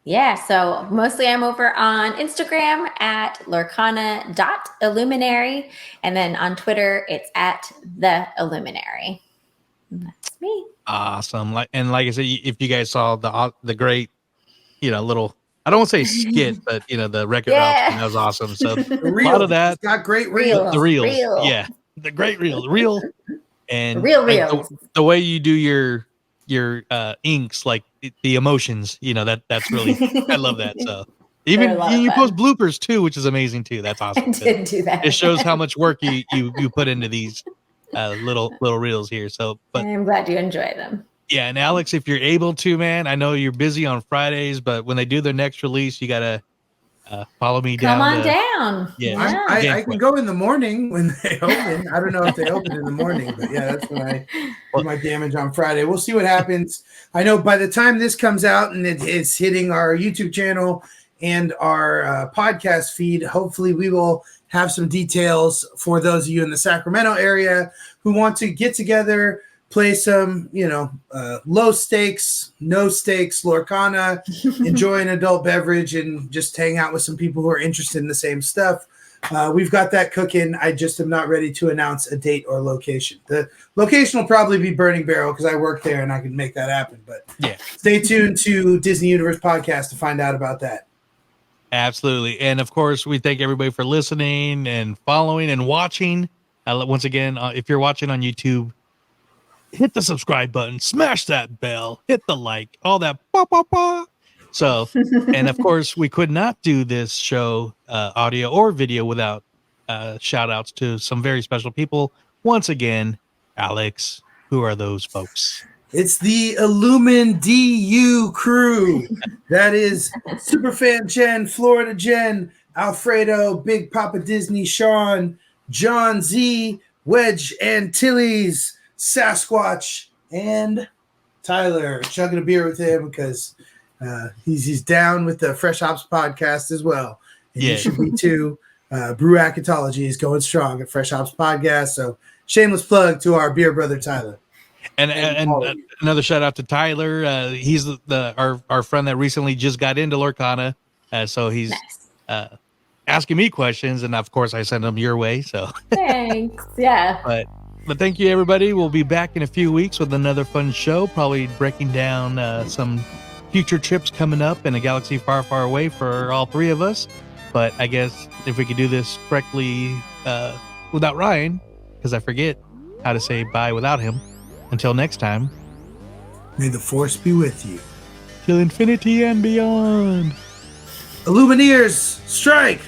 Speaker 9: Yeah, so mostly I'm over on Instagram at lorcana.illuminary, and then on Twitter it's at the Illminary. That's me.
Speaker 8: Awesome. Like I said, if you guys saw the great, little, I don't want to say skit, but the record option, that was awesome. So a lot of that.
Speaker 10: It's got great reels.
Speaker 8: The reels. Yeah. The great reel. And
Speaker 9: real.
Speaker 8: The way you do your inks, like the emotions, that's really, I love that. So even you post bloopers too, which is amazing too. That's awesome.
Speaker 9: I did do that.
Speaker 8: It shows how much work you put into these little reels here. So, but
Speaker 9: I'm glad you enjoy them.
Speaker 8: Yeah, and Alex, if you're able to, man, I know you're busy on Fridays, but when they do their next release, you gotta follow me down.
Speaker 9: Come on down.
Speaker 8: Yeah,
Speaker 10: I can go in the morning when they open. I don't know if they open in the morning, but yeah, that's when I do my damage on Friday. We'll see what happens. I know by the time this comes out and it's hitting our YouTube channel and our podcast feed, hopefully we will have some details for those of you in the Sacramento area who want to get together, play some, low stakes, no stakes, Lorcana, enjoy an adult beverage, and just hang out with some people who are interested in the same stuff. We've got that cooking. I just am not ready to announce a date or location. The location will probably be Burning Barrel because I work there and I can make that happen. But stay tuned to Disney Universe Podcast to find out about that.
Speaker 8: Absolutely. And of course, we thank everybody for listening and following and watching. Once again, if you're watching on YouTube, hit the subscribe button, smash that bell, hit the like, all that. So, and of course, we could not do this show, audio or video, without shout outs to some very special people. Once again, Alex, who are those folks?
Speaker 10: It's the Illumin DU crew. That is Superfan Jen, Florida Jen, Alfredo, Big Papa Disney, Sean, John Z, Wedge Antilles, Sasquatch, and Tyler. Chugging a beer with him because he's down with the Fresh Hops podcast as well. And you should be too. Brew Acatology is going strong at Fresh Hops podcast. So shameless plug to our beer brother Tyler.
Speaker 8: And another shout out to Tyler. He's our friend that recently just got into Lorcana. So he's asking me questions, and of course I send them your way. So
Speaker 9: thanks. Yeah.
Speaker 8: But thank you, everybody. We'll be back in a few weeks with another fun show, probably breaking down some future trips coming up in a galaxy far, far away for all three of us. But I guess if we could do this correctly without Ryan, because I forget how to say bye without him. Until next time,
Speaker 10: may the force be with you.
Speaker 8: Till infinity and beyond.
Speaker 10: Illumineers, strike!